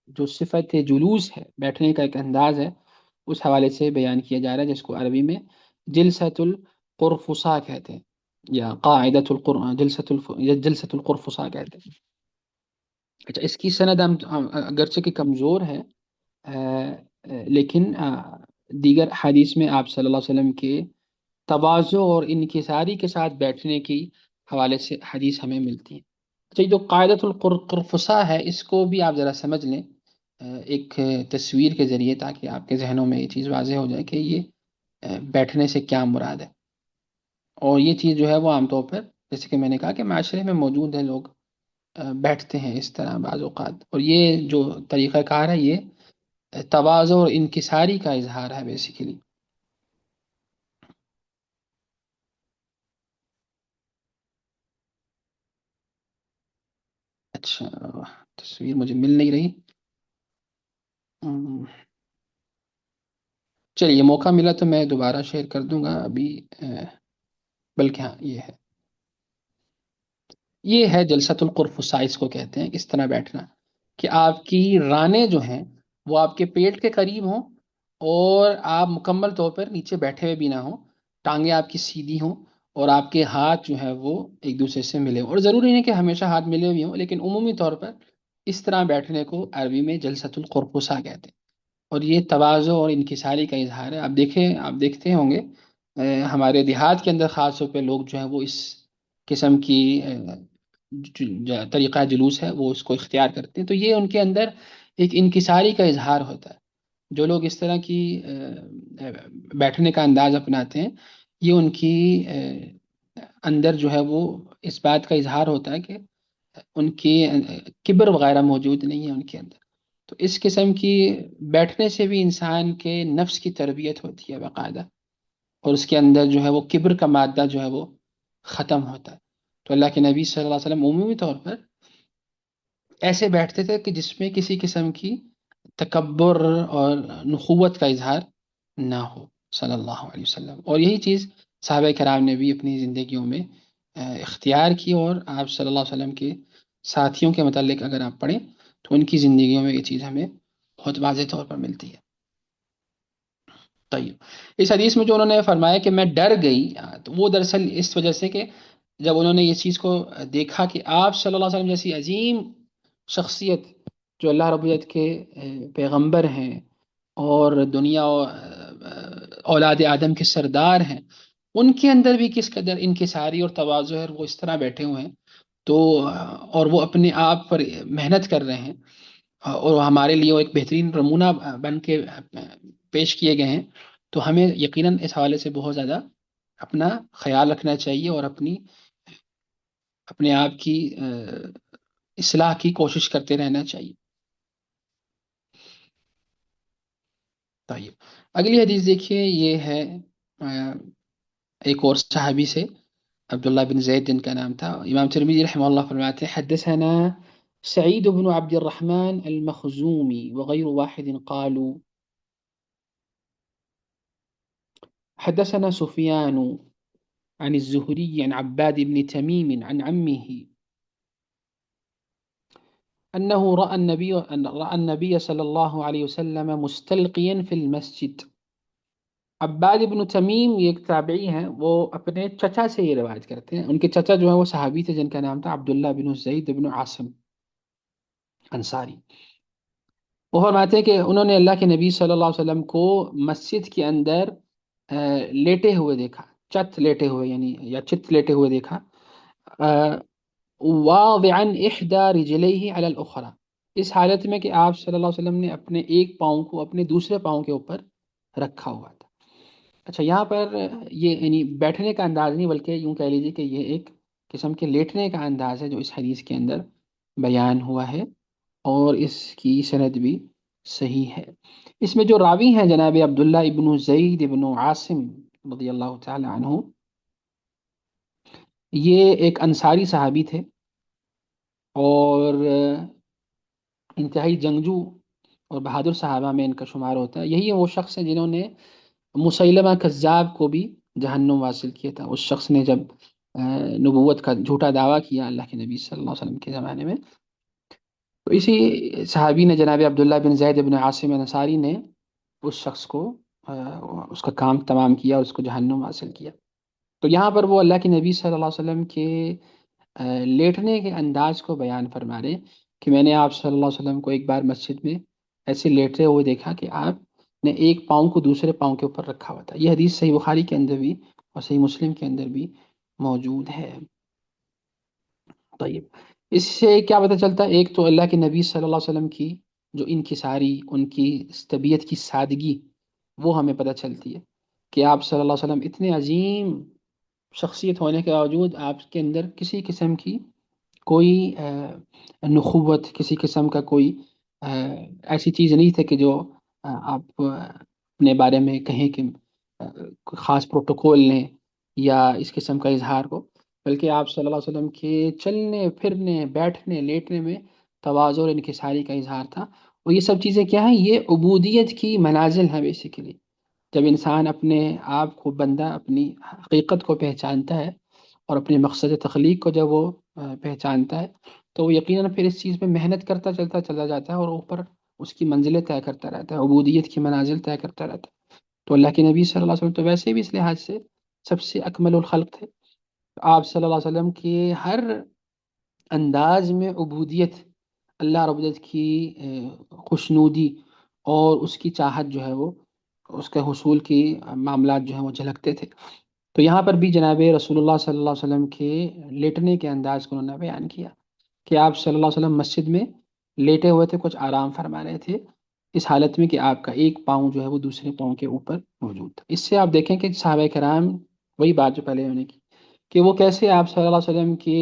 جو صفت جلوس ہے، بیٹھنے کا ایک انداز ہے، اس حوالے سے بیان کیا جا رہا ہے، جس کو عربی میں جلسۃ القرفصا کہتے ہیں، یا قاعدۃ جلسۃ القرفصا کہتے ہیں. اچھا، اس کی سند ہم اگرچہ کہ کمزور ہے، لیکن دیگر حدیث میں آپ صلی اللہ علیہ وسلم کے تواضع اور انکساری کے ساتھ بیٹھنے کی حوالے سے حدیث ہمیں ملتی ہے. اچھا، یہ جو قاعدۃ القرفصا ہے، اس کو بھی آپ ذرا سمجھ لیں ایک تصویر کے ذریعے، تاکہ آپ کے ذہنوں میں یہ چیز واضح ہو جائے کہ یہ بیٹھنے سے کیا مراد ہے. اور یہ چیز جو ہے وہ عام طور پر جیسے کہ میں نے کہا کہ معاشرے میں موجود ہے، لوگ بیٹھتے ہیں اس طرح بعض اوقات، اور یہ جو طریقہ کار ہے یہ تواضع اور انکساری کا اظہار ہے بیسیکلی۔ اچھا، تصویر مجھے مل نہیں رہی۔ ہم، چلیے موقع ملا تو میں دوبارہ شیئر کر دوں گا ابھی، بلکہ ہاں یہ ہے، یہ ہے جلسۃ القرفصاء، اس کو کہتے ہیں اس طرح بیٹھنا، کہ آپ کی رانیں جو ہیں وہ آپ کے پیٹ کے قریب ہوں، اور آپ مکمل طور پر نیچے بیٹھے ہوئے بھی نہ ہوں، ٹانگیں آپ کی سیدھی ہوں، اور آپ کے ہاتھ جو ہے وہ ایک دوسرے سے ملے ہوں، اور ضروری نہیں کہ ہمیشہ ہاتھ ملے ہوئے ہوں، لیکن عمومی طور پر اس طرح بیٹھنے کو عربی میں جلسۃ القرفصاء کہتے ہیں، اور یہ تواضع اور انکساری کا اظہار ہے۔ آپ دیکھتے ہوں گے ہمارے دیہات کے اندر خاص طور پہ لوگ جو ہیں وہ اس قسم کی طریقہ جلوس ہے وہ اس کو اختیار کرتے ہیں، تو یہ ان کے اندر ایک انکساری کا اظہار ہوتا ہے۔ جو لوگ اس طرح کی بیٹھنے کا انداز اپناتے ہیں، یہ ان کی اندر جو ہے وہ اس بات کا اظہار ہوتا ہے کہ ان کی کبر وغیرہ موجود نہیں ہے ان کے اندر۔ تو اس قسم کی بیٹھنے سے بھی انسان کے نفس کی تربیت ہوتی ہے باقاعدہ، اور اس کے اندر جو ہے وہ کبر کا مادہ جو ہے وہ ختم ہوتا ہے۔ تو اللہ کے نبی صلی اللہ علیہ وسلم عمومی طور پر ایسے بیٹھتے تھے کہ جس میں کسی قسم کی تکبر اور نخوت کا اظہار نہ ہو، صلی اللہ علیہ وسلم، اور یہی چیز صحابہ کرام نے بھی اپنی زندگیوں میں اختیار کی، اور آپ صلی اللہ علیہ وسلم کے ساتھیوں کے متعلق اگر آپ پڑھیں تو ان کی زندگیوں میں یہ چیز ہمیں بہت واضح طور پر ملتی ہے۔ طیب، اس حدیث میں جو انہوں نے فرمایا کہ میں ڈر گئی، تو وہ دراصل اس وجہ سے کہ جب انہوں نے اس چیز کو دیکھا کہ آپ صلی اللہ علیہ وسلم جیسی عظیم شخصیت، جو اللہ رب العزت کے پیغمبر ہیں اور دنیا اولاد آدم کے سردار ہیں، ان کے اندر بھی کس قدر انکساری اور تواضع ہے، اور وہ اس طرح بیٹھے ہوئے ہیں، تو اور وہ اپنے آپ پر محنت کر رہے ہیں، اور ہمارے لیے وہ ایک بہترین نمونہ بن کے پیش کیے گئے ہیں، تو ہمیں یقیناً اس حوالے سے بہت زیادہ اپنا خیال رکھنا چاہیے، اور اپنے آپ کی اصلاح کی کوشش کرتے رہنا چاہیے۔ طيب، اگلی حدیث دیکھیے، یہ ہے آ، ایک اور صحابی سے، عبداللہ بن زید جن کا نام تھا۔ امام ترمذی رحمہ اللہ فرماتے ہیں حدثنا سعید بن عبد الرحمن المخزومی وغیر واحد قالوا حدثنا سفیان عن الزهري عن عباد بن تميم عن عمه أنه رأى النبي صلى الله عليه وسلم مستلقيا في المسجد۔ عباد ابن تمیم یہ ایک تابعی ہیں، وہ اپنے چچا سے یہ روایت کرتے ہیں، ان کے چچا جو ہے وہ صحابی تھے جن کا نام تھا عبداللہ بن زید بن عاصم انصاری۔ وہ فرماتے ہیں کہ انہوں نے اللہ کے نبی صلی اللہ علیہ وسلم کو مسجد کے اندر لیٹے ہوئے دیکھا، چت لیٹے ہوئے یعنی یا چت لیٹے ہوئے دیکھا، واضعا احدى رجليه على الاخرى، اس حالت میں کہ آپ صلی اللہ علیہ وسلم نے اپنے ایک پاؤں کو اپنے دوسرے پاؤں کے اوپر رکھا ہوا تھا۔ اچھا، یہاں پر یہ یعنی بیٹھنے کا انداز نہیں، بلکہ یوں کہہ لیجیے کہ یہ ایک قسم کے لیٹنے کا انداز ہے جو اس حدیث کے اندر بیان ہوا ہے، اور اس کی سند بھی صحیح ہے۔ اس میں جو راوی ہیں جناب عبداللہ ابن زید ابن عاصم رضی اللہ تعالی عنہ، یہ ایک انصاری صحابی تھے، اور انتہائی جنگجو اور بہادر صحابہ میں ان کا شمار ہوتا ہے۔ یہی وہ شخص ہیں جنہوں نے مسیلمہ کذاب کو بھی جہنم واصل کیا تھا، اس شخص نے جب نبوت کا جھوٹا دعویٰ کیا اللہ کے نبی صلی اللہ علیہ وسلم کے زمانے میں، تو اسی صحابی نے جناب عبداللہ بن زید بن عاصم انصاری نے اس شخص کو اس کا کام تمام کیا، اس کو جہنم حاصل کیا۔ تو یہاں پر وہ اللہ کے نبی صلی اللہ علیہ وسلم کے لیٹنے کے انداز کو بیان فرما رہے ہیں کہ میں نے آپ صلی اللہ علیہ وسلم کو ایک بار مسجد میں ایسے لیٹے ہوئے دیکھا کہ آپ نے ایک پاؤں کو دوسرے پاؤں کے اوپر رکھا ہوا تھا۔ یہ حدیث صحیح بخاری کے اندر بھی اور صحیح مسلم کے اندر بھی موجود ہے۔ طيب، اس سے کیا پتہ چلتا ہے؟ ایک تو اللہ کے نبی صلی اللہ علیہ وسلم کی جو انکساری، ان کی طبیعت کی سادگی، وہ ہمیں پتہ چلتی ہے کہ آپ صلی اللہ علیہ وسلم اتنے عظیم شخصیت ہونے کے باوجود آپ کے اندر کسی قسم کی کوئی نخوت، کسی قسم کا کوئی ایسی چیز نہیں تھے کہ جو آپ اپنے بارے میں کہیں کہ کوئی خاص پروٹوکول لیں یا اس قسم کا اظہار ہو، بلکہ آپ صلی اللہ علیہ وسلم کے چلنے پھرنے بیٹھنے لیٹنے میں تواضع اور انکساری کا اظہار تھا۔ اور یہ سب چیزیں کیا ہیں؟ یہ عبودیت کی منازل ہیں بیسیکلی۔ جب انسان اپنے آپ کو، بندہ اپنی حقیقت کو پہچانتا ہے اور اپنے مقصد تخلیق کو جب وہ پہچانتا ہے، تو وہ یقیناً پھر اس چیز پہ محنت کرتا چلتا چلا جاتا ہے اور اوپر اس کی منزلیں طے کرتا رہتا ہے، عبودیت کی منازل طے کرتا رہتا ہے۔ تو اللہ کے نبی صلی اللہ علیہ وسلم تو ویسے بھی اس لحاظ سے سب سے اکمل الخلق تھے۔ آپ صلی اللہ علیہ وسلم کے ہر انداز میں عبودیت، اللہ رب العزت کی خوشنودی اور اس کی چاہت جو ہے وہ، اس کے حصول کی معاملات جو ہیں وہ جھلکتے تھے۔ تو یہاں پر بھی جناب رسول اللہ صلی اللہ علیہ وسلم کے لیٹنے کے انداز کو انہوں نے بیان کیا کہ آپ صلی اللہ علیہ وسلم مسجد میں لیٹے ہوئے تھے، کچھ آرام فرما رہے تھے، اس حالت میں کہ آپ کا ایک پاؤں جو ہے وہ دوسرے پاؤں کے اوپر موجود تھا۔ اس سے آپ دیکھیں کہ صحابہ کرام، وہی بات جو پہلے انہوں نے کی کہ وہ کیسے آپ صلی اللہ علیہ وسلم کے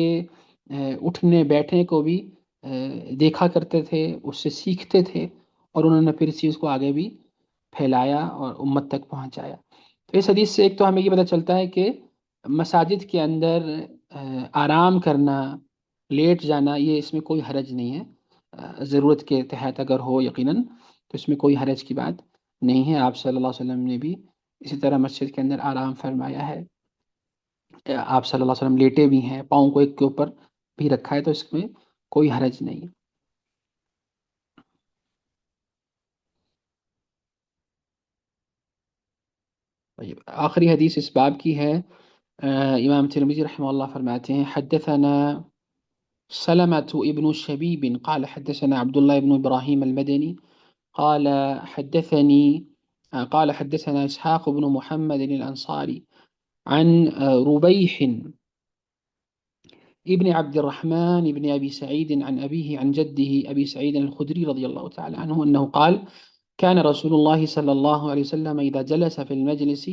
اٹھنے بیٹھنے کو بھی دیکھا کرتے تھے، اس سے سیکھتے تھے، اور انہوں نے پھر اس چیز کو آگے بھی پھیلایا اور امت تک پہنچایا۔ تو اس حدیث سے ایک تو ہمیں یہ پتہ چلتا ہے کہ مساجد کے اندر آرام کرنا، لیٹ جانا، یہ اس میں کوئی حرج نہیں ہے۔ ضرورت کے تحت اگر ہو یقیناً تو اس میں کوئی حرج کی بات نہیں ہے۔ آپ صلی اللہ علیہ وسلم نے بھی اسی طرح مسجد کے اندر آرام فرمایا ہے۔ آپ صلی اللہ علیہ وسلم لیٹے بھی ہیں، پاؤں کو ایک کے اوپر بھی رکھا ہے، تو اس میں کوئی حرج نہیں ہے۔ طيب، آخری حدیث اس باب کی ہے۔ امام ترمذی رحمہ اللہ فرماتے ہیں حدثنا سلمة ابن شبيب قال حدثنا عبد الله بن إبراهيم المدني قال حدثني قال حدثنا إسحاق بن محمد الأنصاري عن ربيح ابن عبد الرحمن ابن أبي سعيد عن أبيه عن جده أبي سعيد الخدري رضي الله تعالى عنه أنه قال كان رسول الله صلى الله عليه وسلم إذا جلس في المجلس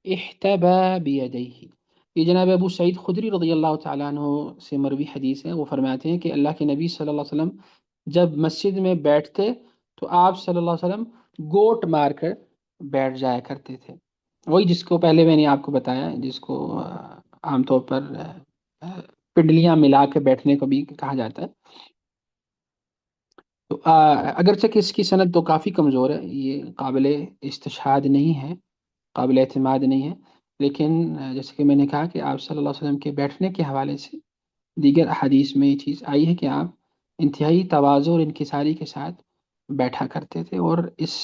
احتبى بيديه۔ یہ جناب ابو سعید خدری رضی اللہ تعالیٰ عنہ سے مروی حدیث ہے۔ وہ فرماتے ہیں کہ اللہ کے نبی صلی اللہ علیہ وسلم جب مسجد میں بیٹھتے تو آپ صلی اللہ علیہ وسلم گوٹ مار کر بیٹھ جایا کرتے تھے۔ وہی جس کو پہلے میں نے آپ کو بتایا، جس کو عام طور پر پنڈلیاں ملا کے بیٹھنے کو بھی کہا جاتا ہے۔ تو اگرچہ کہ اس کی سند تو کافی کمزور ہے، یہ قابل استشہاد نہیں ہے، قابل اعتماد نہیں ہے، لیکن جیسے کہ میں نے کہا کہ آپ صلی اللہ علیہ وسلم کے بیٹھنے کے حوالے سے دیگر احادیث میں یہ چیز آئی ہے کہ آپ انتہائی تواضع اور انکساری کے ساتھ بیٹھا کرتے تھے۔ اور اس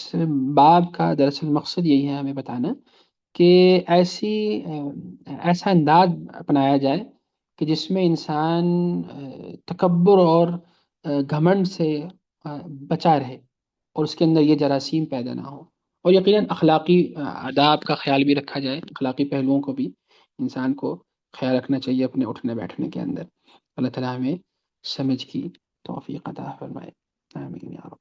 باب کا دراصل مقصد یہی ہے ہمیں بتانا کہ ایسا انداز اپنایا جائے کہ جس میں انسان تکبر اور گھمنڈ سے بچا رہے اور اس کے اندر یہ جراثیم پیدا نہ ہو، اور یقیناً اخلاقی آداب کا خیال بھی رکھا جائے، اخلاقی پہلوؤں کو بھی انسان کو خیال رکھنا چاہیے اپنے اٹھنے بیٹھنے کے اندر۔ اللہ تعالیٰ ہمیں سمجھ کی توفیق عطا فرمائے، آمین یا رب۔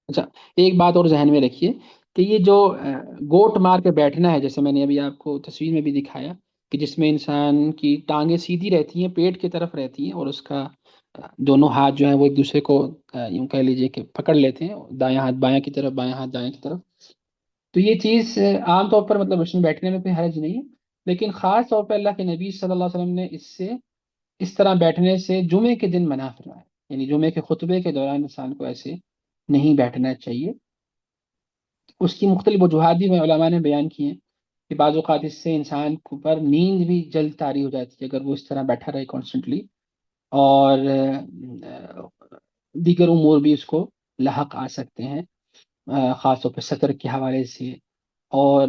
اچھا، ایک بات اور ذہن میں رکھیے کہ یہ جو گوٹ مار کے بیٹھنا ہے، جیسے میں نے ابھی آپ کو تصویر میں بھی دکھایا کہ جس میں انسان کی ٹانگیں سیدھی رہتی ہیں، پیٹ کی طرف رہتی ہیں، اور اس کا دونوں ہاتھ جو ہیں وہ ایک دوسرے کو یوں کہہ لیجئے کہ پکڑ لیتے ہیں، دایاں ہاتھ بایاں کی طرف، بایاں ہاتھ دایاں کی طرف۔ تو یہ چیز عام طور پر مطلب اس میں بیٹھنے میں کوئی حرج نہیں ہے، لیکن خاص طور پہ اللہ کے نبی صلی اللہ علیہ وسلم نے اس طرح بیٹھنے سے جمعے کے دن منع فرمایا، یعنی جمعے کے خطبے کے دوران انسان کو ایسے نہیں بیٹھنا چاہیے۔ اس کی مختلف وجوہات بھی علماء نے بیان کی ہیں کہ بعض اوقات اس سے انسان پر نیند بھی جلد طاری ہو جاتی ہے اگر وہ اس طرح بیٹھا رہے کانسٹنٹلی، اور دیگر امور بھی اس کو لاحق آ سکتے ہیں، خاص طور پہ سطر کے حوالے سے۔ اور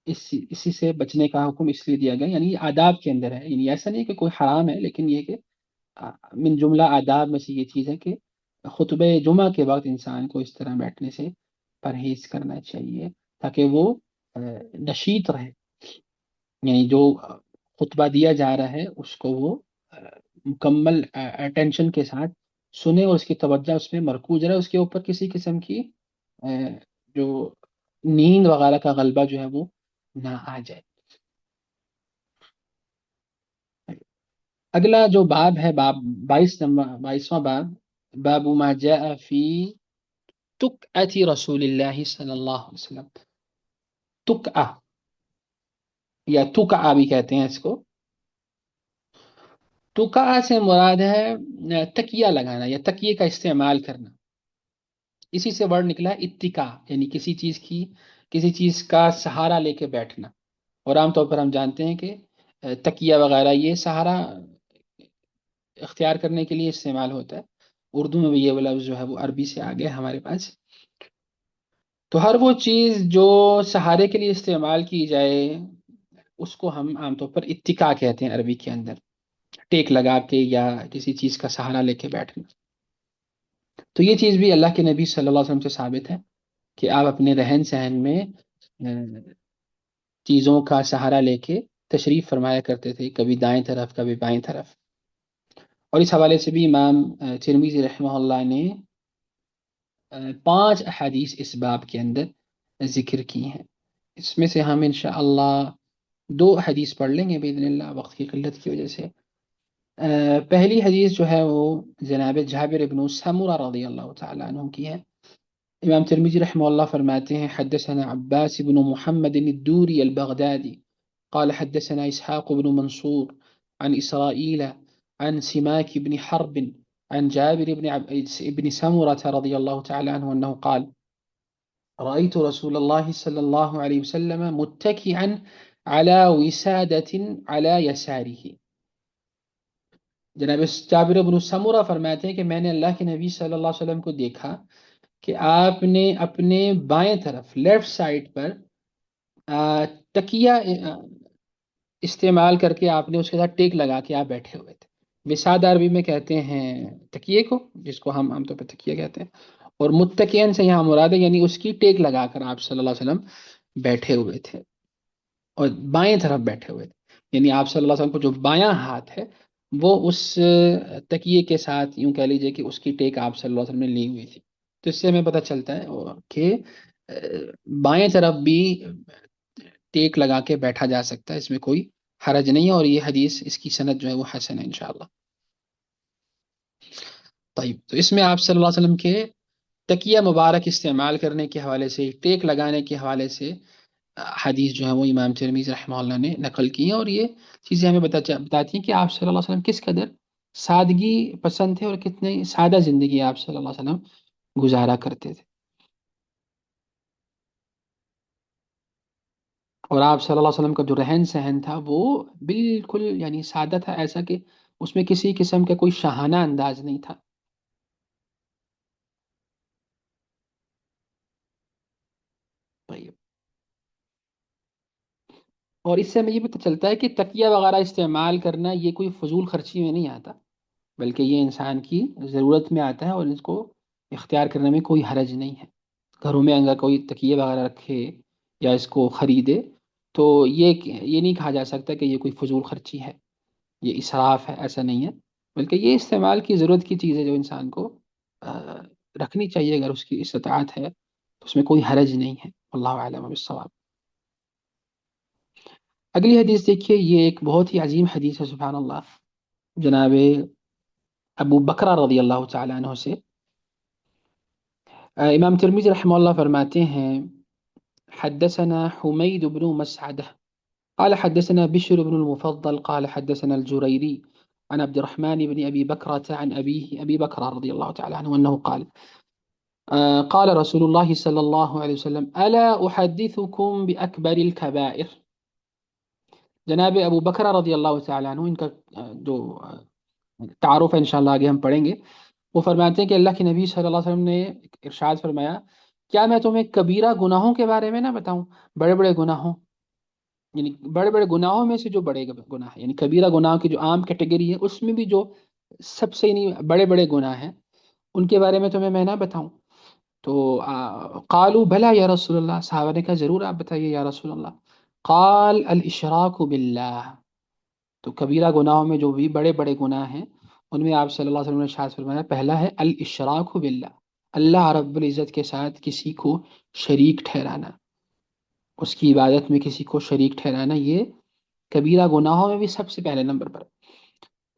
اسی سے بچنے کا حکم اس لیے دیا گیا، یعنی یہ آداب کے اندر ہے، یعنی ایسا نہیں کہ کوئی حرام ہے، لیکن یہ کہ من جملہ آداب میں سے یہ چیز ہے کہ خطبہ جمعہ کے وقت انسان کو اس طرح بیٹھنے سے پرہیز کرنا چاہیے تاکہ وہ نشیط رہے، یعنی جو خطبہ دیا جا رہا ہے اس کو وہ مکمل اٹینشن کے ساتھ سنے اور اس کی توجہ اس میں مرکوز رہے، اس کے اوپر کسی قسم کی جو نیند وغیرہ کا غلبہ جو ہے وہ نہ آ جائے۔ اگلا جو باب ہے، باب 22واں باب، باب ما جاء فی تکأتی رسول اللہ صلی اللہ علیہ وسلم. تکأ یا تکأ بھی کہتے ہیں اس کو. تکأ سے مراد ہے تکیہ لگانا یا تکیے کا استعمال کرنا. اسی سے ورڈ نکلا ہے اتکا، یعنی کسی چیز کا سہارا لے کے بیٹھنا. اور عام طور پر ہم جانتے ہیں کہ تکیہ وغیرہ یہ سہارا اختیار کرنے کے لیے استعمال ہوتا ہے. اردو میں بھی یہ لفظ جو ہے وہ عربی سے آ گیا ہمارے پاس. تو ہر وہ چیز جو سہارے کے لیے استعمال کی جائے اس کو ہم عام طور پر اتکا کہتے ہیں عربی کے اندر. ٹیک لگا کے یا کسی چیز کا سہارا لے کے بیٹھنا. تو یہ چیز بھی اللہ کے نبی صلی اللہ علیہ وسلم سے ثابت ہے کہ آپ اپنے رہن سہن میں چیزوں کا سہارا لے کے تشریف فرمایا کرتے تھے، کبھی دائیں طرف کبھی بائیں طرف. اور اس حوالے سے بھی امام ترمذی رحمہ اللہ نے 5 احادیث اس باب کے اندر ذکر کی ہیں. اس میں سے ہم انشاءاللہ 2 حدیث پڑھ لیں گے باذن اللہ، وقت کی قلت کی وجہ سے. پہلی حدیث جو ہے وہ جناب جابر ابن سمرہ رضی اللہ تعالی عنہ کی ہے. امام ترمذی رحمہ اللہ فرماتے ہیں حدثنا عباس بن محمد الدوری البغدادی قال حدثنا اسحاق بن منصور عن اسرائیل عن سماك بن حرب عن جابر بن سمرة رضي الله تعالى عنه أنه قال رأيت رسول الله صلى الله عليه وسلم متكئا على وسادة على يساره. جناب جابر بن سمرہ فرماتے ہیں کہ میں نے اللہ کے نبی صلی اللہ علیہ وسلم کو دیکھا کہ آپ نے اپنے بائیں طرف لیفٹ سائڈ پر تکیہ استعمال کر کے آپ نے اس کے ساتھ ٹیک لگا کے آپ بیٹھے ہوئے تھے. وساد عربی میں کہتے ہیں تکیے کو، جس کو ہم عام طور پہ تکیہ کہتے ہیں. اور متکئن سے یہاں مراد ہے یعنی اس کی ٹیک لگا کر آپ صلی اللہ علیہ وسلم بیٹھے ہوئے تھے اور بائیں طرف بیٹھے ہوئے تھے. یعنی آپ صلی اللہ علیہ وسلم کو جو بایاں ہاتھ ہے وہ اس تکیے کے ساتھ یوں کہہ لیجئے کہ اس کی ٹیک آپ صلی اللہ علیہ وسلم نے لی ہوئی تھی. تو اس سے ہمیں پتہ چلتا ہے کہ بائیں طرف بھی ٹیک لگا کے بیٹھا جا سکتا ہے، اس میں کوئی حرج نہیں ہے. اور یہ حدیث اس کی سند جو ہے وہ حسن ہے انشاءاللہ. طيب، تو اس میں آپ صلی اللہ علیہ وسلم کے تکیہ مبارک استعمال کرنے کے حوالے سے، ٹیک لگانے کے حوالے سے حدیث جو ہے وہ امام ترمذی رحمہ اللہ نے نقل کی ہیں. اور یہ چیزیں ہمیں بتاتی ہیں کہ آپ صلی اللہ علیہ وسلم کس قدر سادگی پسند تھے اور کتنے سادہ زندگی آپ صلی اللہ علیہ وسلم گزارا کرتے تھے. اور آپ صلی اللہ علیہ وسلم کا جو رہن سہن تھا وہ بالکل یعنی سادہ تھا، ایسا کہ اس میں کسی قسم کا کوئی شاہانہ انداز نہیں تھا. طيب، اور اس سے ہمیں یہ پتہ چلتا ہے کہ تکیہ وغیرہ استعمال کرنا یہ کوئی فضول خرچی میں نہیں آتا، بلکہ یہ انسان کی ضرورت میں آتا ہے اور اس کو اختیار کرنے میں کوئی حرج نہیں ہے. گھروں میں اگر کوئی تکیے وغیرہ رکھے یا اس کو خریدے تو یہ نہیں کہا جا سکتا کہ یہ کوئی فضول خرچی ہے، یہ اسراف ہے، ایسا نہیں ہے. بلکہ یہ استعمال کی ضرورت کی چیز ہے جو انسان کو آ، رکھنی چاہیے. اگر اس کی استطاعت ہے تو اس میں کوئی حرج نہیں ہے. اللہ عالم بالصواب. اگلی حدیث دیکھیے، یہ ایک بہت ہی عظیم حدیث ہے سبحان اللہ. جناب ابو بکرہ رضی اللہ تعالی عنہ سے امام ترمذی رحمہ اللہ فرماتے ہیں حدثنا حمید بن مسعدہ قال حدثنا بشر بن المفضل قال حدثنا الجريري عن عبد الرحمن بن أبي بكرة عن أبيه أبي بكر رضي الله تعالى عنه أنه قال قال رسول الله صلى الله عليه وسلم ألا أحدثكم بأكبر الكبائر. جناب ابو بکر رضی اللہ تعالیٰ عنہ، ان کا جو تعارف ہے انشاءاللہ آگے ہم پڑھیں گے. وہ فرماتے ہیں کہ اللہ کے نبی صلی اللہ علیہ وسلم نے ارشاد فرمایا کیا میں تمہیں کبیرہ گناہوں کے بارے میں نہ بتاؤں، بڑے بڑے گناہوں، یعنی بڑے بڑے گناہوں میں سے جو بڑے گناہ ہے، یعنی کبیرہ گناہ کی جو عام کیٹیگری ہے اس میں بھی جو سب سے یعنی بڑے بڑے گناہ ہیں ان کے بارے میں تمہیں میں نہ بتاؤں. تو قالوا بلا یا رسول اللہ، صحابہ نے کہا ضرور آپ بتائیے یا رسول اللہ. قال الاشراک باللہ. تو کبیرہ گناہوں میں جو بھی بڑے بڑے گناہ ہیں ان میں آپ صلی اللہ علیہ وسلم نے ارشاد فرمایا پہلا ہے الاشراک باللہ، اللہ رب العزت کے ساتھ کسی کو شریک ٹھہرانا، اس کی عبادت میں کسی کو شریک ٹھہرانا، یہ کبیرہ گناہوں میں بھی سب سے پہلے نمبر پر.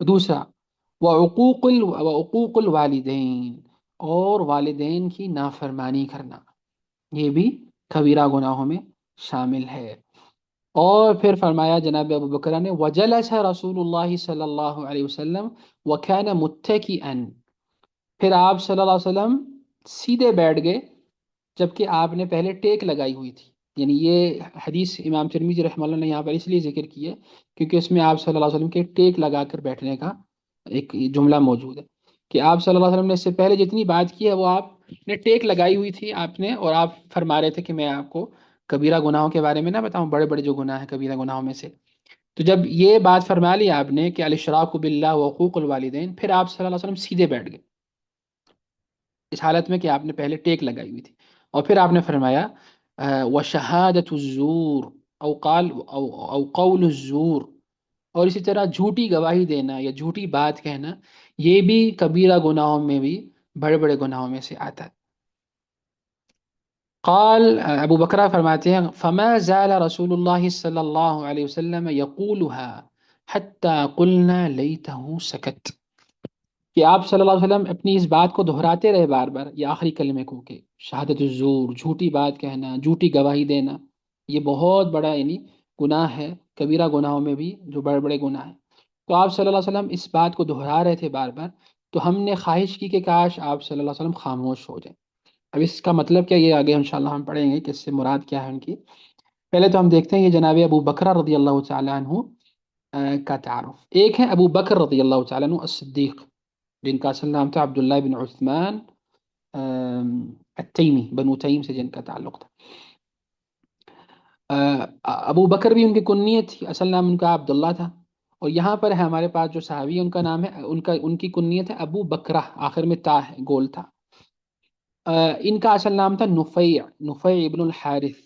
دوسرا، وعقوق الوالدین، اور والدین کی نافرمانی کرنا، یہ بھی کبیرہ گناہوں میں شامل ہے۔ اور پھر فرمایا جناب ابو بکرہ نے، وجلس رسول اللہ صلی اللہ علیہ وسلم وكان متكئا، پھر آپ صلی اللہ علیہ وسلم سیدھے بیٹھ گئے جبکہ آپ نے پہلے ٹیک لگائی ہوئی تھی۔ یعنی یہ حدیث امام ترمذی رحمہ اللہ نے یہاں پر اس لیے ذکر کی ہے کیونکہ اس میں آپ صلی اللہ علیہ وسلم کے ٹیک لگا کر بیٹھنے کا ایک جملہ موجود ہے، کہ آپ صلی اللہ علیہ وسلم نے اس سے پہلے جتنی بات کی ہے وہ آپ نے ٹیک لگائی ہوئی تھی آپ نے، اور آپ فرما رہے تھے کہ میں آپ کو کبیرہ گناہوں کے بارے میں نہ بتاؤں، بڑے بڑے جو گناہ ہیں کبیرہ گناہوں میں سے۔ تو جب یہ بات فرما لی آپ نے کہ الاشراک باللہ وحقوق الوالدین، پھر آپ صلی اللہ علیہ وسلم سیدھے بیٹھ گئے اس حالت میں کہ آپ نے پہلے ٹیک لگائی ہوئی تھی، اور پھر آپ نے فرمایا وشہادت الزور، او قول الزور، اور اسی طرح جھوٹی گواہی دینا یا جھوٹی بات کہنا، یہ بھی کبیرہ گناہوں میں بھی بڑے بڑے گناہوں میں سے آتا ہے۔ قال ابو بکرہ فرماتے ہیں فما زال رسول اللہ صلی اللہ علیہ وسلم يقولها حتى قلنا لیتہ سکت، کہ آپ صلی اللہ علیہ وسلم اپنی اس بات کو دہراتے رہے بار بار، یہ آخری کلمے کو، کہ شہادت الزور، جھوٹی بات کہنا، جھوٹی گواہی دینا، یہ بہت بڑا یعنی گناہ ہے، کبیرہ گناہوں میں بھی جو بڑے بڑے گناہ ہیں۔ تو آپ صلی اللہ علیہ وسلم اس بات کو دہرا رہے تھے بار بار، تو ہم نے خواہش کی کہ کاش آپ صلی اللہ علیہ وسلم خاموش ہو جائیں۔ اب اس کا مطلب کیا، یہ آگے انشاءاللہ ہم پڑھیں گے کہ اس سے مراد کیا ہے ان کی۔ پہلے تو ہم دیکھتے ہیں یہ جناب ابو بکر رضی اللہ تعالیٰ عنہ کا تعارف۔ ایک ہے ابو بکر رضی اللہ تعالیٰ عنہ الصدیق، جن کا اصل نام تھا عبداللہ بن عثمان التیمی، بنو تیم سے جن کا تعلق تھا۔ ابو بکر بھی ان کی کنیت تھی، اصل نام ان کا عبداللہ تھا، اور یہاں پر ہے ہمارے پاس جو صحابی ہے ان کا نام ہے، ان کی کنیت ہے ابو بکرہ، آخر میں تا ہے، گول تھا۔ ان کا اصل نام تھا نفیع ابن الحارث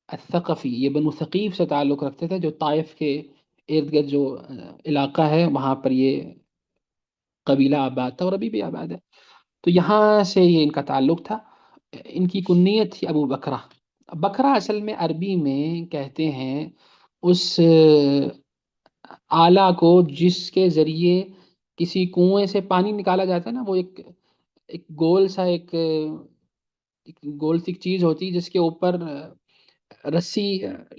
الثقفی، یہ بنو ثقیف سے تعلق رکھتے تھے جو طائف کے ارد گرد جو علاقہ ہے وہاں پر یہ قبیلہ آباد تھا، اور ابھی بھی آباد ہے، تو یہاں سے یہ ان کا تعلق تھا۔ ان کی کنیت تھی ابو بکرہ۔ بکرہ اصل میں عربی میں کہتے ہیں اس آلہ کو جس کے ذریعے کسی کنویں سے پانی نکالا جاتا ہے نا، وہ ایک گول سا ایک گول سی چیز ہوتی ہے جس کے اوپر رسی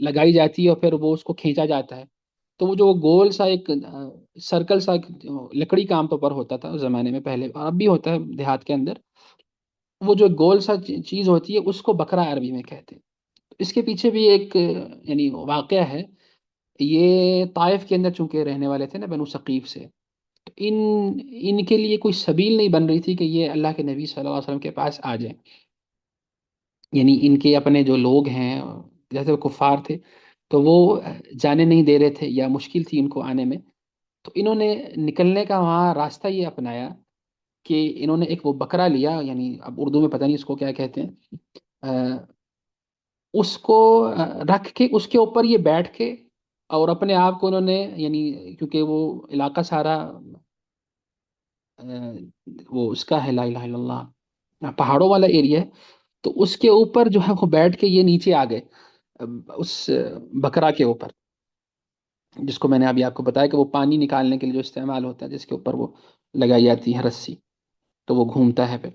لگائی جاتی ہے اور پھر وہ اس کو کھینچا جاتا ہے، تو وہ جو گول سا ایک سرکل سا لکڑی کا عام طور پر ہوتا تھا اس زمانے میں، پہلے اور اب بھی ہوتا ہے دیہات کے اندر، وہ جو گول سا چیز ہوتی ہے اس کو بکرا عربی میں کہتے ہیں۔ اس کے پیچھے بھی ایک یعنی واقعہ ہے، یہ طائف کے اندر چونکہ رہنے والے تھے نا بنو ثقیف سے، تو ان کے لیے کوئی سبیل نہیں بن رہی تھی کہ یہ اللہ کے نبی صلی اللہ علیہ وسلم کے پاس آ جائیں، یعنی ان کے اپنے جو لوگ ہیں جیسے وہ کفار تھے تو وہ جانے نہیں دے رہے تھے یا مشکل تھی ان کو آنے میں، تو انہوں نے نکلنے کا وہاں راستہ یہ اپنایا کہ انہوں نے ایک وہ بکرا لیا، یعنی اب اردو میں پتہ نہیں اس کو کیا کہتے ہیں، اس کو رکھ کے اس کے اوپر یہ بیٹھ کے، اور اپنے آپ کو انہوں نے یعنی کیونکہ وہ علاقہ سارا وہ اس کا ہے لا الہ الا اللہ پہاڑوں والا ایریا ہے، تو اس کے اوپر جو ہے وہ بیٹھ کے یہ نیچے آ گئے اس بکرا کے اوپر، جس کو میں نے ابھی آپ کو بتایا کہ وہ پانی نکالنے کے لیے جو استعمال ہوتا ہے، جس کے اوپر وہ لگائی جاتی ہے رسی تو وہ گھومتا ہے، پھر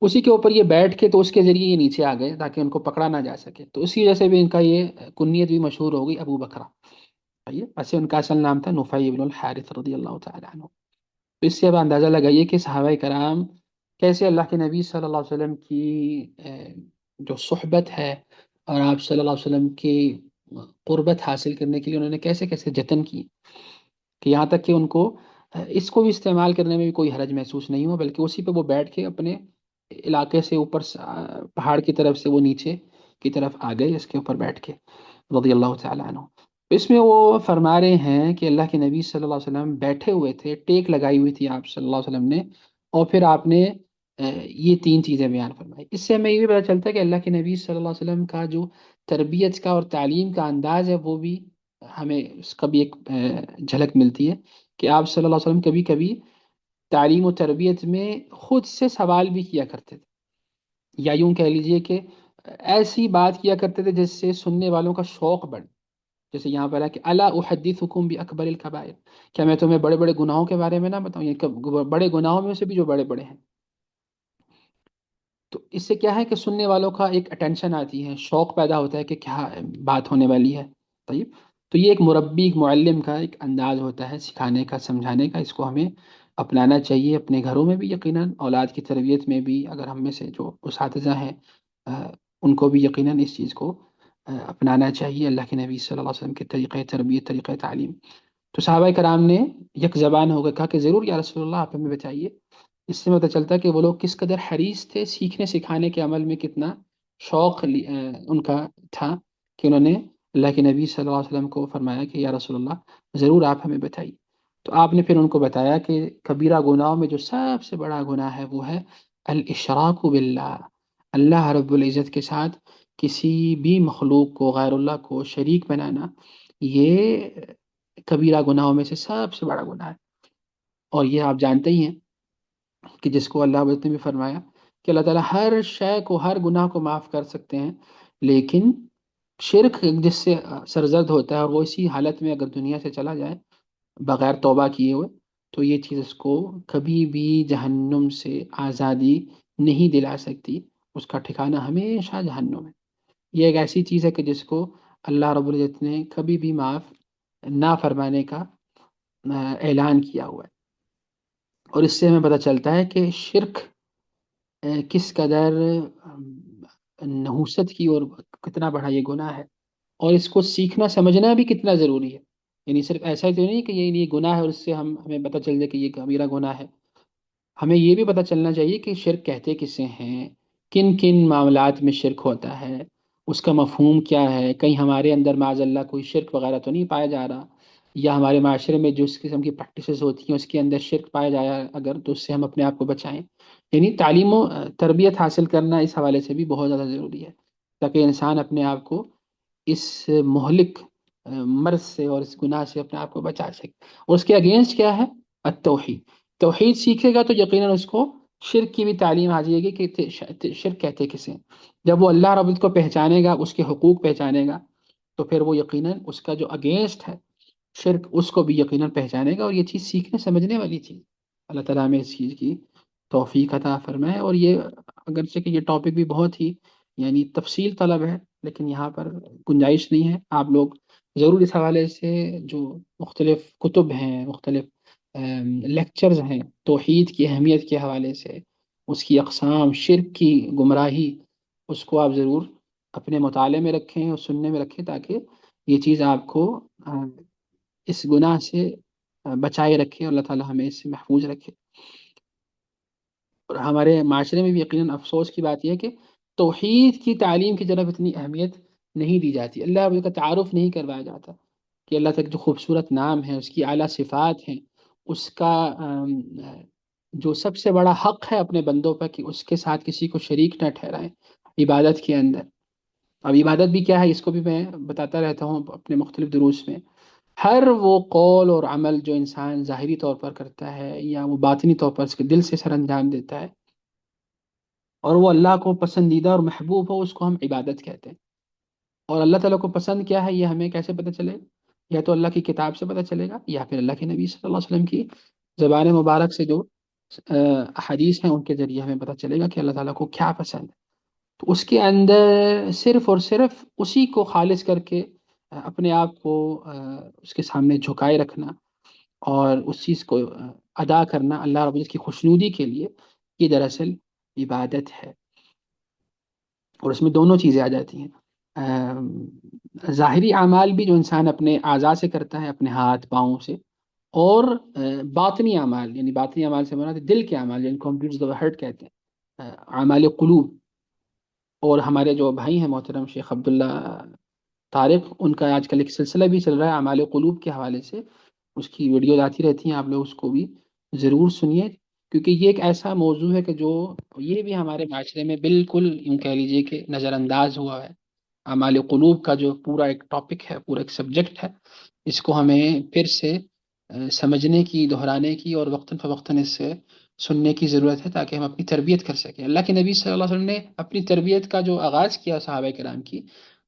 اسی کے اوپر یہ بیٹھ کے تو اس کے ذریعے یہ نیچے آ گئے تاکہ ان کو پکڑا نہ جا سکے، تو اسی وجہ سے بھی ان کا یہ کنیت بھی مشہور ہو گئی ابو بکرا۔ ویسے ان کا اصل نام تھا نفیع بن الحارث رضی اللہ تعالی عنہ۔ تو اس سے اب اندازہ لگائیے کہ صحابہ کرام کیسے اللہ کے نبی صلی اللہ علیہ وسلم کی جو صحبت ہے اور آپ صلی اللہ علیہ وسلم کی قربت حاصل کرنے کے لیے انہوں نے کیسے کیسے جتن کی، کہ یہاں تک کہ ان کو اس کو بھی استعمال کرنے میں بھی کوئی حرج محسوس نہیں ہوا، بلکہ اسی پہ وہ بیٹھ کے اپنے علاقے سے اوپر پہاڑ کی طرف سے وہ نیچے کی طرف آ گئے اس کے اوپر بیٹھ کے رضی اللہ تعالیٰ عنہ۔ اس میں وہ فرما رہے ہیں کہ اللہ کے نبی صلی اللہ علیہ وسلم بیٹھے ہوئے تھے، ٹیک لگائی ہوئی تھی آپ صلی اللہ علیہ وسلم نے، اور پھر آپ نے یہ تین چیزیں بیان فرمائی۔ اس سے ہمیں یہ بھی پتہ چلتا ہے کہ اللہ کے نبی صلی اللہ علیہ وسلم کا جو تربیت کا اور تعلیم کا انداز ہے وہ بھی ہمیں اس کا بھی ایک جھلک ملتی ہے کہ آپ صلی اللہ علیہ وسلم کبھی کبھی تعلیم و تربیت میں خود سے سوال بھی کیا کرتے تھے، یا یوں کہہ لیجئے کہ ایسی بات کیا کرتے تھے جس سے سننے والوں کا شوق بڑھے، جیسے یہاں پر ہے کہ الا احدثکم باکبر الکبائر، کیا میں تمہیں بڑے بڑے گناہوں کے بارے میں نہ بتاؤں، یہ بڑے گناہوں میں سے بھی جو بڑے بڑے ہیں. تو اس سے کیا ہے کہ سننے والوں کا ایک اٹینشن آتی ہے، شوق پیدا ہوتا ہے کہ کیا بات ہونے والی ہے. طيب، تو یہ ایک مربی، ایک معلم کا ایک انداز ہوتا ہے سکھانے کا، سمجھانے کا. اس کو ہمیں اپنانا چاہیے اپنے گھروں میں بھی، یقیناً اولاد کی تربیت میں بھی. اگر ہم میں سے جو اساتذہ ہیں ان کو بھی یقیناً اس چیز کو اپنانا چاہیے، اللہ کے نبی صلی اللہ علیہ وسلم کے طریقۂ تربیت، طریقۂ تعلیم. تو صحابہ کرام نے یک زبان ہو کر کہا کہ ضرور یا رسول اللہ، آپ ہمیں بتائیے. اس سے پتہ چلتا ہے کہ وہ لوگ کس قدر حریص تھے، سیکھنے سکھانے کے عمل میں کتنا شوق ان کا تھا، کہ انہوں نے اللہ کے نبی صلی اللہ علیہ وسلم کو فرمایا کہ یا رسول اللہ ضرور آپ ہمیں بتائیے. تو آپ نے پھر ان کو بتایا کہ کبیرہ گناہوں میں جو سب سے بڑا گناہ ہے وہ ہے الاشراک باللہ، اللہ رب العزت کے ساتھ کسی بھی مخلوق کو، غیر اللہ کو شریک بنانا. یہ کبیرہ گناہوں میں سے سب سے بڑا گناہ ہے. اور یہ آپ جانتے ہی ہیں کہ جس کو اللہ نے بھی فرمایا کہ اللہ تعالیٰ ہر شے کو، ہر گناہ کو معاف کر سکتے ہیں، لیکن شرک جس سے سرزد ہوتا ہے اور وہ اسی حالت میں اگر دنیا سے چلا جائے بغیر توبہ کیے ہوئے، تو یہ چیز اس کو کبھی بھی جہنم سے آزادی نہیں دلا سکتی. اس کا ٹھکانہ ہمیشہ جہنم ہے. یہ ایک ایسی چیز ہے کہ جس کو اللہ رب العزت نے کبھی بھی معاف نہ فرمانے کا اعلان کیا ہوا ہے. اور اس سے ہمیں پتہ چلتا ہے کہ شرک کس قدر نحوست کی اور کتنا بڑا یہ گناہ ہے، اور اس کو سیکھنا سمجھنا بھی کتنا ضروری ہے. یعنی صرف ایسا ہی تو نہیں کہ یہ گناہ ہے اور اس سے ہمیں پتہ چل جائے کہ یہ کبیرہ گناہ ہے. ہمیں یہ بھی پتہ چلنا چاہیے کہ شرک کہتے کسے ہیں، کن کن معاملات میں شرک ہوتا ہے، اس کا مفہوم کیا ہے. کہیں ہمارے اندر معاذ اللہ کوئی شرک وغیرہ تو نہیں پایا جا رہا، یا ہمارے معاشرے میں جو اس قسم کی پریکٹسز ہوتی ہیں اس کے اندر شرک پایا جایا اگر، تو اس سے ہم اپنے آپ کو بچائیں. یعنی تعلیم و تربیت حاصل کرنا اس حوالے سے بھی بہت زیادہ ضروری ہے، تاکہ انسان اپنے آپ کو اس مہلک مرض سے اور اس گناہ سے اپنے آپ کو بچا سکے. اور اس کے اگینسٹ کیا ہے؟ التوحید. توحید سیکھے گا تو یقیناً اس کو شرک کی بھی تعلیم آ جائے گی کہ شرک کہتے کسے ہیں. جب وہ اللہ رب العزت کو پہچانے گا، اس کے حقوق پہچانے گا، تو پھر وہ یقیناً اس کا جو اگینسٹ ہے شرک، اس کو بھی یقیناً پہچانے گا. اور یہ چیز سیکھنے سمجھنے والی چیز. اللہ تعالیٰ ہمیں اس چیز کی توفیق عطا فرمائے. اور یہ اگرچہ کہ یہ ٹاپک بھی بہت ہی یعنی تفصیل طلب ہے، لیکن یہاں پر گنجائش نہیں ہے. آپ لوگ ضرور اس حوالے سے جو مختلف کتب ہیں، مختلف لیکچرز ہیں توحید کی اہمیت کے حوالے سے، اس کی اقسام، شرک کی گمراہی، اس کو آپ ضرور اپنے مطالعے میں رکھیں اور سننے میں رکھیں، تاکہ یہ چیز آپ کو اس گناہ سے بچائے رکھے اور اللہ تعالیٰ ہمیں اس سے محفوظ رکھے. اور ہمارے معاشرے میں بھی یقیناً افسوس کی بات یہ ہے کہ توحید کی تعلیم کی طرف اتنی اہمیت نہیں دی جاتی، اللہ کا تعارف نہیں کروایا جاتا کہ اللہ تعالیٰ کے جو خوبصورت نام ہیں، اس کی اعلیٰ صفات ہیں، اس کا جو سب سے بڑا حق ہے اپنے بندوں پر کہ اس کے ساتھ کسی کو شریک نہ ٹھہرائیں عبادت کے اندر. اب عبادت بھی کیا ہے، اس کو بھی میں بتاتا رہتا ہوں اپنے مختلف دروس میں. ہر وہ قول اور عمل جو انسان ظاہری طور پر کرتا ہے یا وہ باطنی طور پر اس کے دل سے سر انجام دیتا ہے اور وہ اللہ کو پسندیدہ اور محبوب ہو، اس کو ہم عبادت کہتے ہیں. اور اللہ تعالیٰ کو پسند کیا ہے یہ ہمیں کیسے پتہ چلے گا؟ یا تو اللہ کی کتاب سے پتہ چلے گا، یا پھر اللہ کے نبی صلی اللہ علیہ وسلم کی زبان مبارک سے جو حدیث ہیں ان کے ذریعے ہمیں پتہ چلے گا کہ اللہ تعالیٰ کو کیا پسند ہے. تو اس کے اندر صرف اور صرف اسی کو خالص کر کے اپنے آپ کو اس کے سامنے جھکائے رکھنا اور اس چیز کو ادا کرنا اللہ رب العزت کی خوشنودی کے لیے، یہ دراصل عبادت ہے. اور اس میں دونوں چیزیں آ جاتی ہیں، ظاہری اعمال بھی جو انسان اپنے اعضاء سے کرتا ہے، اپنے ہاتھ پاؤں سے، اور باطنی اعمال، یعنی باطنی اعمال سے مراد دل کے اعمال جن کو ہم ڈیڈز آف ہارٹ کہتے ہیں، اعمال قلوب. اور ہمارے جو بھائی ہیں محترم شیخ عبداللہ طارق، ان کا آج کل ایک سلسلہ بھی چل رہا ہے اعمال قلوب کے حوالے سے، اس کی ویڈیوز آتی رہتی ہیں، آپ لوگ اس کو بھی ضرور سنیے، کیونکہ یہ ایک ایسا موضوع ہے کہ جو یہ بھی ہمارے معاشرے میں بالکل یوں کہہ لیجیے کہ نظر انداز ہوا ہے. اعمال قلوب کا جو پورا ایک ٹاپک ہے، پورا ایک سبجیکٹ ہے، اس کو ہمیں پھر سے سمجھنے کی، دہرانے کی اور وقتاً فوقتاً اس سے سننے کی ضرورت ہے، تاکہ ہم اپنی تربیت کر سکیں. اللہ کے نبی صلی اللہ علیہ وسلم نے اپنی تربیت کا جو آغاز کیا صحابہ کرام کی،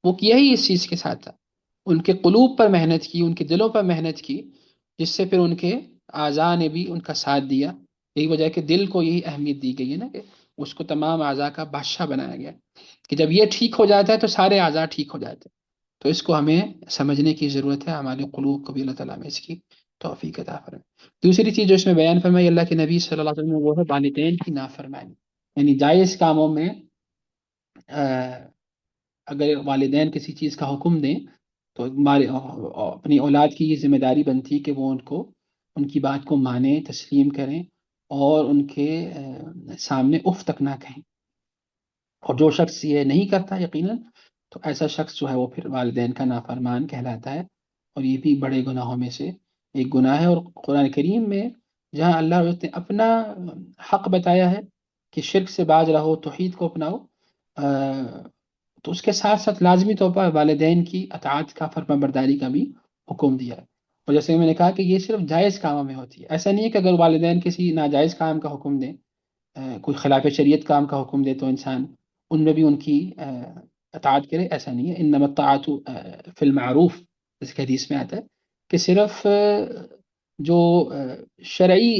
وہ کیا ہی اس چیز کے ساتھ تھا. ان کے قلوب پر محنت کی، ان کے دلوں پر محنت کی، جس سے پھر ان کے اعضاء نے بھی ان کا ساتھ دیا. یہی وجہ ہے کہ دل کو یہی اہمیت دی گئی ہے نا، کہ اس کو تمام اعضاء کا بادشاہ بنایا گیا کہ جب یہ ٹھیک ہو جاتا ہے تو سارے اعضاء ٹھیک ہو جاتے ہیں. تو اس کو ہمیں سمجھنے کی ضرورت ہے. ہمارے قلوب کو بھی اللہ تعالیٰ میں اس کی توفیق عطا فرمائے. دوسری چیز جو اس میں بیان فرمائی اللہ کے نبی صلی اللہ علیہ وسلم نے، وہ ہے والدین کی نافرمانی. یعنی جائز کاموں میں اگر والدین کسی چیز کا حکم دیں تو اپنی اولاد کی یہ ذمہ داری بنتی ہے کہ وہ ان کی بات کو مانیں، تسلیم کریں، اور ان کے سامنے اف تک نہ کہیں. اور جو شخص یہ نہیں کرتا یقیناً تو ایسا شخص جو ہے وہ پھر والدین کا نافرمان کہلاتا ہے. اور یہ بھی بڑے گناہوں میں سے ایک گناہ ہے. اور قرآن کریم میں جہاں اللہ نے اپنا حق بتایا ہے کہ شرک سے باز رہو، توحید کو اپناؤ، تو اس کے ساتھ ساتھ لازمی طور پر والدین کی اطاعت کا، فرما برداری کا بھی حکم دیا ہے. اور جیسے میں نے کہا کہ یہ صرف جائز کاموں میں ہوتی ہے. ایسا نہیں ہے کہ اگر والدین کسی ناجائز کام کا حکم دیں، کوئی خلاف شریعت کام کا حکم دے تو انسان ان میں بھی ان کی اطاعت کرے. ایسا نہیں ہے. انما الطاعت فی المعروف، جس کے حدیث میں آتا ہے کہ صرف جو شرعی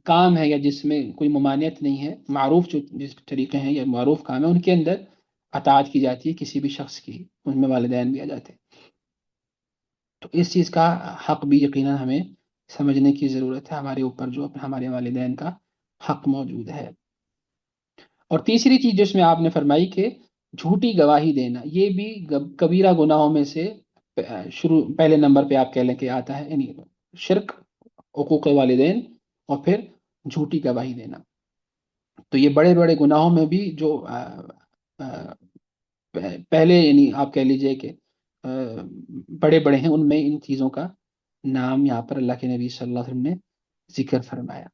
کام ہے یا جس میں کوئی ممانعت نہیں ہے، معروف جو جس طریقے ہیں یا معروف کام ہے، ان کے اندر اطاعت کی جاتی ہے کسی بھی شخص کی. ان میں والدین بھی آ جاتے ہیں. تو اس چیز کا حق بھی یقیناً ہمیں سمجھنے کی ضرورت ہے. ہمارے اوپر جو ہمارے والدین کا حق موجود ہے. اور تیسری چیز جس میں آپ نے فرمائی کہ جھوٹی گواہی دینا، یہ بھی کبیرہ گناہوں میں سے پہلے نمبر پہ آپ کہہ لیں کہ آتا ہے. یعنی شرک، حقوق والدین، اور پھر جھوٹی گواہی دینا. تو یہ بڑے بڑے گناہوں میں بھی جو پہلے، یعنی آپ کہہ لیجئے کہ بڑے بڑے ہیں، ان میں ان چیزوں کا نام یہاں پر اللہ کے نبی صلی اللہ علیہ وسلم نے ذکر فرمایا.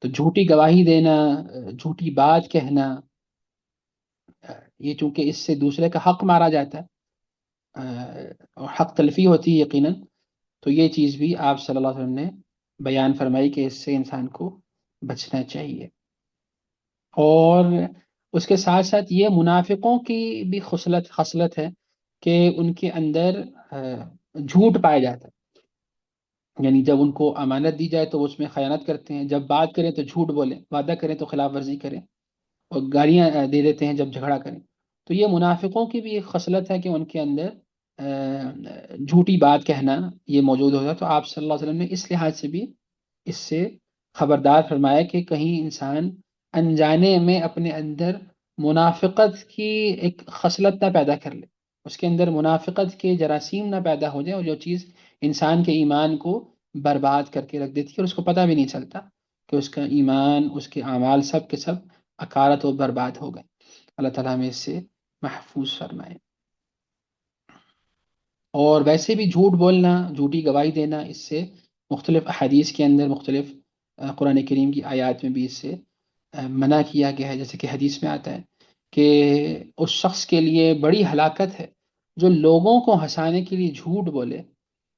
تو جھوٹی گواہی دینا، جھوٹی بات کہنا، یہ چونکہ اس سے دوسرے کا حق مارا جاتا ہے اور حق تلفی ہوتی ہے یقیناً، تو یہ چیز بھی آپ صلی اللہ علیہ وسلم نے بیان فرمائی کہ اس سے انسان کو بچنا چاہیے. اور اس کے ساتھ ساتھ یہ منافقوں کی بھی خصلت ہے کہ ان کے اندر جھوٹ پایا جاتا ہے. یعنی جب ان کو امانت دی جائے تو وہ اس میں خیانت کرتے ہیں، جب بات کریں تو جھوٹ بولیں، وعدہ کریں تو خلاف ورزی کریں، اور گالیاں دے دیتے ہیں جب جھگڑا کریں. تو یہ منافقوں کی بھی ایک خصلت ہے کہ ان کے اندر جھوٹی بات کہنا یہ موجود ہوتا ہے. تو آپ صلی اللہ علیہ وسلم نے اس لحاظ سے بھی اس سے خبردار فرمایا کہ کہیں انسان انجانے میں اپنے اندر منافقت کی ایک خصلت نہ پیدا کر لے، اس کے اندر منافقت کے جراثیم نہ پیدا ہو جائے، اور جو چیز انسان کے ایمان کو برباد کر کے رکھ دیتی ہے اور اس کو پتہ بھی نہیں چلتا کہ اس کا ایمان، اس کے اعمال سب کے سب اکارت و برباد ہو گئے. اللہ تعالیٰ ہمیں اس سے محفوظ فرمائے. اور ویسے بھی جھوٹ بولنا، جھوٹی گواہی دینا، اس سے مختلف احادیث کے اندر، مختلف قرآن کریم کی آیات میں بھی اس سے منع کیا گیا ہے. جیسے کہ حدیث میں آتا ہے کہ اس شخص کے لیے بڑی ہلاکت ہے جو لوگوں کو ہنسانے کے لیے جھوٹ بولے.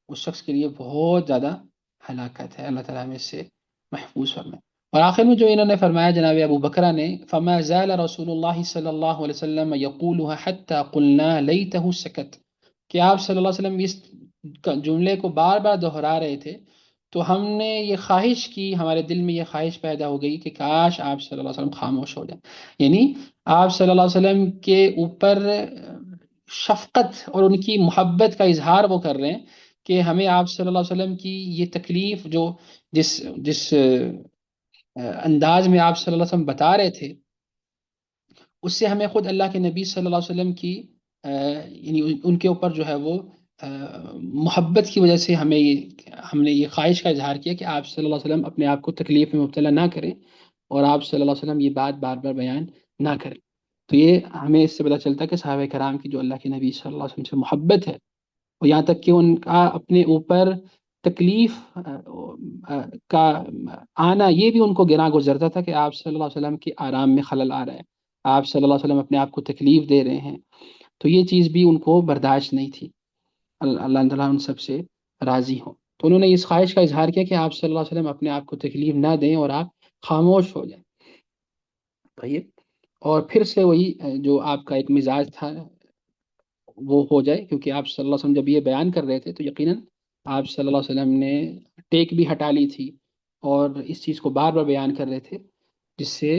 اس شخص کے لیے بہت زیادہ ہلاکت ہے. اللہ تعالیٰ ہمیں اس سے محفوظ فرمائے. اور آخر میں جو انہوں نے فرمایا جناب ابو بکرہ نے، فما زال رسول اللہ صلی اللہ علیہ وسلم یقولها حتى قلنا لیتہ سکت، کہ آپ صلی اللہ علیہ وسلم اس جملے کو بار بار دہرا رہے تھے تو ہم نے یہ خواہش کی، ہمارے دل میں یہ خواہش پیدا ہو گئی کہ کاش آپ صلی اللہ علیہ وسلم خاموش ہو جائیں. یعنی آپ صلی اللہ علیہ وسلم کے اوپر شفقت اور ان کی محبت کا اظہار وہ کر رہے ہیں کہ ہمیں آپ صلی اللہ علیہ وسلم کی یہ تکلیف، جو جس جس انداز میں آپ صلی اللہ علیہ وسلم بتا رہے تھے، اس سے ہمیں خود اللہ کے نبی صلی اللہ علیہ وسلم کی یعنی ان کے اوپر جو ہے وہ محبت کی وجہ سے ہم نے یہ خواہش کا اظہار کیا کہ آپ صلی اللہ علیہ وسلم اپنے آپ کو تکلیف میں مبتلا نہ کریں اور آپ صلی اللہ علیہ وسلم یہ بات بار بار بیان نہ کریں. تو یہ ہمیں اس سے پتہ چلتا ہے کہ صحابہ کرام کی جو اللہ کے نبی صلی اللہ علیہ وسلم سے محبت ہے، اور یہاں تک کہ ان کا اپنے اوپر تکلیف کا آنا یہ بھی ان کو گراں گزرتا تھا کہ آپ صلی اللہ علیہ وسلم کے آرام میں خلل آ رہا ہے، آپ صلی اللہ علیہ وسلم اپنے آپ کو تکلیف دے رہے ہیں. تو یہ چیز بھی ان کو برداشت نہیں تھی. اللہ تعالیٰ ان سب سے راضی ہوں. تو انہوں نے اس خواہش کا اظہار کیا کہ آپ صلی اللہ علیہ وسلم اپنے آپ کو تکلیف نہ دیں اور آپ خاموش ہو جائیں. طیب. اور پھر سے وہی جو آپ کا ایک مزاج تھا وہ ہو جائے، کیونکہ آپ صلی اللہ علیہ وسلم جب یہ بیان کر رہے تھے تو یقیناً آپ صلی اللہ علیہ وسلم نے ٹیک بھی ہٹا لی تھی، اور اس چیز کو بار بار بیان کر رہے تھے، جس سے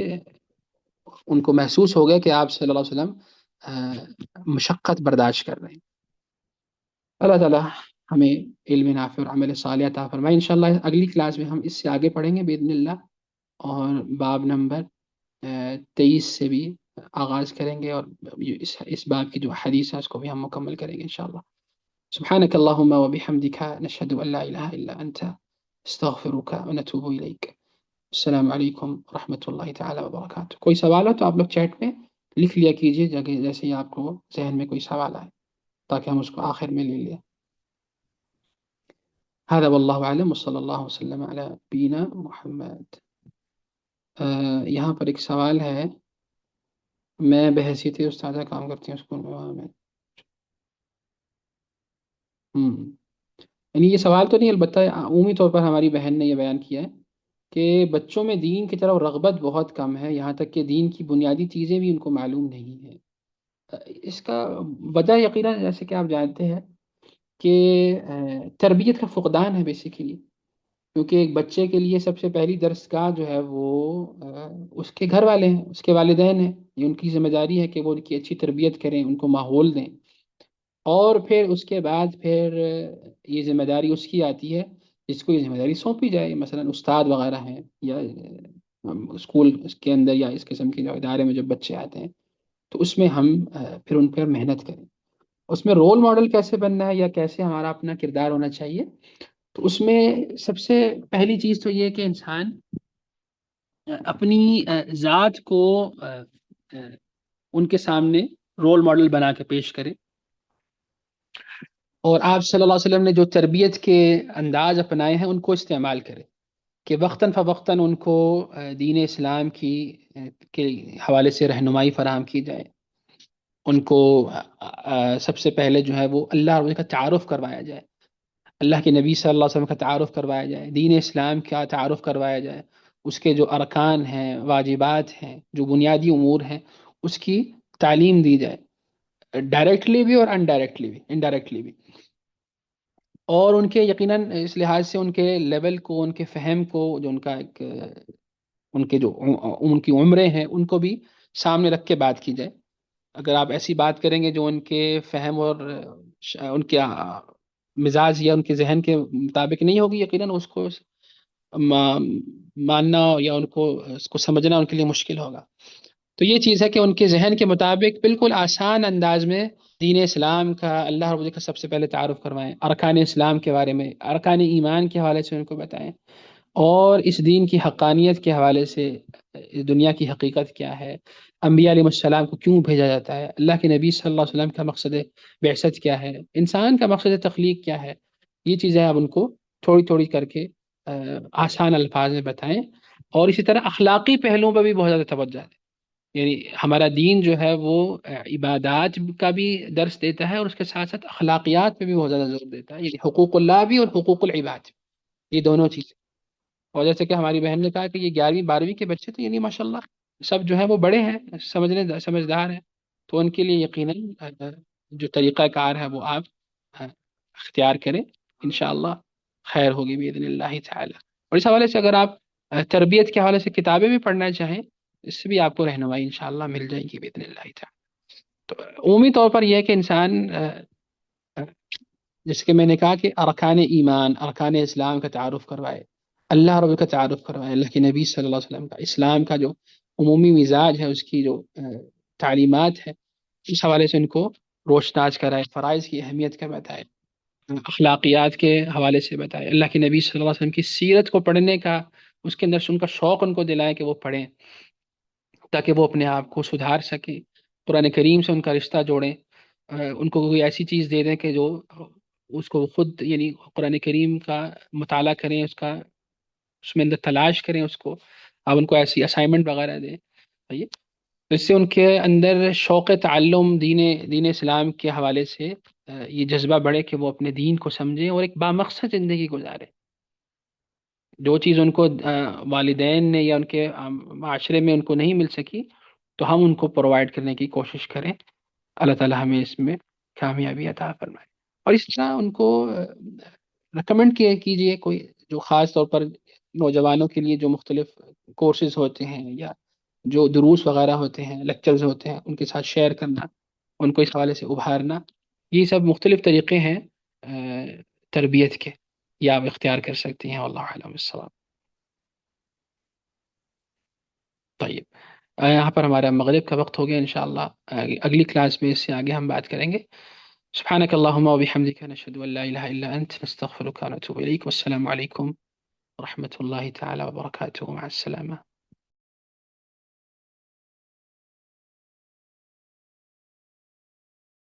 ان کو محسوس ہو گیا کہ آپ صلی اللہ علیہ وسلم مشقت برداشت کر رہے ہیں۔ اللہ تعالیٰ ہمیں علم نافع اور عمل صالح عطا فرمائے۔ انشاءاللہ اگلی کلاس میں ہم اس سے آگے پڑھیں گے باذن اللہ، اور باب نمبر 23 سے بھی آغاز کریں گے، اور اس باب کی جو حدیث ہے اس کو بھی ہم مکمل کریں گے انشاءاللہ۔ سبحانك اللهم وبحمدك نشهد أن لا إله إلا أنت استغفرك ونتوب إليك۔ السلام علیکم ورحمۃ اللہ تعالی وبرکاتہ۔ کوئی سوال ہو تو آپ لوگ چیٹ میں لکھ لیا کیجیے، جیسے ہی آپ کو ذہن میں کوئی سوال آئے، تاکہ ہم اس کو آخر میں لے لیں۔ هذا والله اعلم وصلی اللہ وسلم علی نبینا محمد۔ یہاں پر ایک سوال ہے، میں بحیثیت استاذہ کام کرتی ہوں اسکول میں۔ یعنی یہ سوال تو نہیں، البتہ عمومی طور پر ہماری بہن نے یہ بیان کیا ہے کہ بچوں میں دین کی طرف رغبت بہت کم ہے، یہاں تک کہ دین کی بنیادی چیزیں بھی ان کو معلوم نہیں ہیں۔ اس کا وجہ یقیناً جیسے کہ آپ جانتے ہیں کہ تربیت کا فقدان ہے بیسیکلی، کیونکہ ایک بچے کے لیے سب سے پہلی درسگاہ جو ہے وہ اس کے گھر والے ہیں، اس کے والدین ہیں۔ یہ ان کی ذمہ داری ہے کہ وہ ان کی اچھی تربیت کریں، ان کو ماحول دیں، اور پھر اس کے بعد پھر یہ ذمہ داری اس کی آتی ہے جس کو یہ ذمہ داری سونپی جائے، مثلا استاد وغیرہ ہیں، یا اسکول اس کے اندر یا اس قسم کے جو ادارے میں جب بچے آتے ہیں، تو اس میں ہم پھر ان پر محنت کریں۔ اس میں رول ماڈل کیسے بننا ہے یا کیسے ہمارا اپنا کردار ہونا چاہیے، تو اس میں سب سے پہلی چیز تو یہ ہے کہ انسان اپنی ذات کو ان کے سامنے رول ماڈل بنا کے پیش کرے، اور آپ صلی اللہ علیہ وسلم نے جو تربیت کے انداز اپنائے ہیں ان کو استعمال کرے، کہ وقتاً فوقتاً ان کو دین اسلام کے حوالے سے رہنمائی فراہم کی جائے، ان کو سب سے پہلے جو ہے وہ اللہ رب کا تعارف کروایا جائے، اللہ کے نبی صلی اللہ علیہ وسلم کا تعارف کروایا جائے، دین اسلام کا تعارف کروایا جائے، اس کے جو ارکان ہیں، واجبات ہیں، جو بنیادی امور ہیں، اس کی تعلیم دی جائے، ڈائریکٹلی بھی اور انڈائریکٹلی بھی، انڈائریکٹلی بھی، اور ان کے یقیناً اس لحاظ سے ان کے لیول کو، ان کے فہم کو، جو ان کا ایک ان کے جو ان کی عمریں ہیں ان کو بھی سامنے رکھ کے بات کی جائے۔ اگر آپ ایسی بات کریں گے جو ان کے فہم اور ان کے مزاج یا ان کے ذہن کے مطابق نہیں ہوگی، یقیناً اس کو ماننا یا ان کو اس کو سمجھنا ان کے لیے مشکل ہوگا۔ تو یہ چیز ہے کہ ان کے ذہن کے مطابق بالکل آسان انداز میں دین اسلام کا، اللہ رب کا سب سے پہلے تعارف کروائیں، ارکان اسلام کے بارے میں، ارکان ایمان کے حوالے سے ان کو بتائیں، اور اس دین کی حقانیت کے حوالے سے اس دنیا کی حقیقت کیا ہے، انبیاء علیہ السلام کو کیوں بھیجا جاتا ہے، اللہ کے نبی صلی اللہ علیہ وسلم کا مقصد بعثت کیا ہے، انسان کا مقصد تخلیق کیا ہے، یہ چیزیں آپ ان کو تھوڑی تھوڑی کر کے آسان الفاظ میں بتائیں۔ اور اسی طرح اخلاقی پہلوؤں پہ بھی بہت زیادہ توجہ دیں، یعنی ہمارا دین جو ہے وہ عبادات کا بھی درس دیتا ہے، اور اس کے ساتھ ساتھ اخلاقیات پہ بھی بہت زیادہ زور دیتا ہے، یعنی حقوق اللہ بھی اور حقوق العباد بھی، یہ دونوں چیزیں۔ اور جیسے کہ ہماری بہن نے کہا کہ یہ 11ویں 12ویں کے بچے تو یعنی ماشاء اللہ سب جو ہیں وہ بڑے ہیں، سمجھدار ہیں، تو ان کے لیے یقیناً جو طریقہ کار ہے وہ آپ اختیار کریں، انشاءاللہ خیر ہوگی باذن اللہ تعالی۔ اور اس حوالے سے اگر آپ تربیت کے حوالے سے کتابیں بھی پڑھنا چاہیں، اس سے بھی آپ کو رہنمائی انشاءاللہ مل جائے گی باذن اللہ تعالی۔ تو عمومی طور پر یہ ہے کہ انسان جیسے کہ میں نے کہا کہ ارکان ایمان، ارکان اسلام کا تعارف کروائے، اللہ رب کا تعارف کروائے، اللہ کے نبی صلی اللہ علیہ وسلم کا، اسلام کا جو عمومی مزاج ہے، اس کی جو تعلیمات ہے، اس حوالے سے ان کو روشناس کرائے، فرائض کی اہمیت کا بتائے، اخلاقیات کے حوالے سے بتائے، اللہ کے نبی صلی اللہ علیہ وسلم کی سیرت کو پڑھنے کا اس کے اندر سے ان کا شوق ان کو دلائے کہ وہ پڑھیں، تاکہ وہ اپنے آپ کو سدھار سکیں، قرآن کریم سے ان کا رشتہ جوڑیں، ان کو کوئی ایسی چیز دے دیں کہ جو اس کو خود یعنی قرآن کریم کا مطالعہ کریں، اس میں اندر تلاش کریں اس کو، آپ ان کو ایسی اسائنمنٹ وغیرہ دیں، صحیح ہے؟ تو اس سے ان کے اندر شوق تعلم دین اسلام کے حوالے سے یہ جذبہ بڑھے کہ وہ اپنے دین کو سمجھیں اور ایک بامقصد زندگی گزاریں۔ جو چیز ان کو والدین نے یا ان کے معاشرے میں ان کو نہیں مل سکی، تو ہم ان کو پرووائڈ کرنے کی کوشش کریں۔ اللہ تعالی ہمیں اس میں کامیابی عطا فرمائے. اور اس طرح ان کو ریکمینڈ کیجیے کوئی جو خاص طور پر نوجوانوں کے لیے جو مختلف کورسز ہوتے ہیں یا جو دروس وغیرہ ہوتے ہیں، لیکچرز ہوتے ہیں، ان کے ساتھ شیئر کرنا، ان کو اس حوالے سے ابھارنا. یہ سب مختلف طریقے ہیں تربیت کے، یہ آپ اختیار کر سکتے ہیں. واللہ اعلم بالصواب. طیب، یہاں پر ہمارا مغرب کا وقت ہو گیا. انشاءاللہ اگلی کلاس میں اس سے آگے ہم بات کریں گے. سبحانك اللهم وبحمدك نشهد أن لا إله إلا أنت نستغفرك ونتوب إليك. والسلام عليكم ورحمة الله تعالى وبركاته. مع السلامة.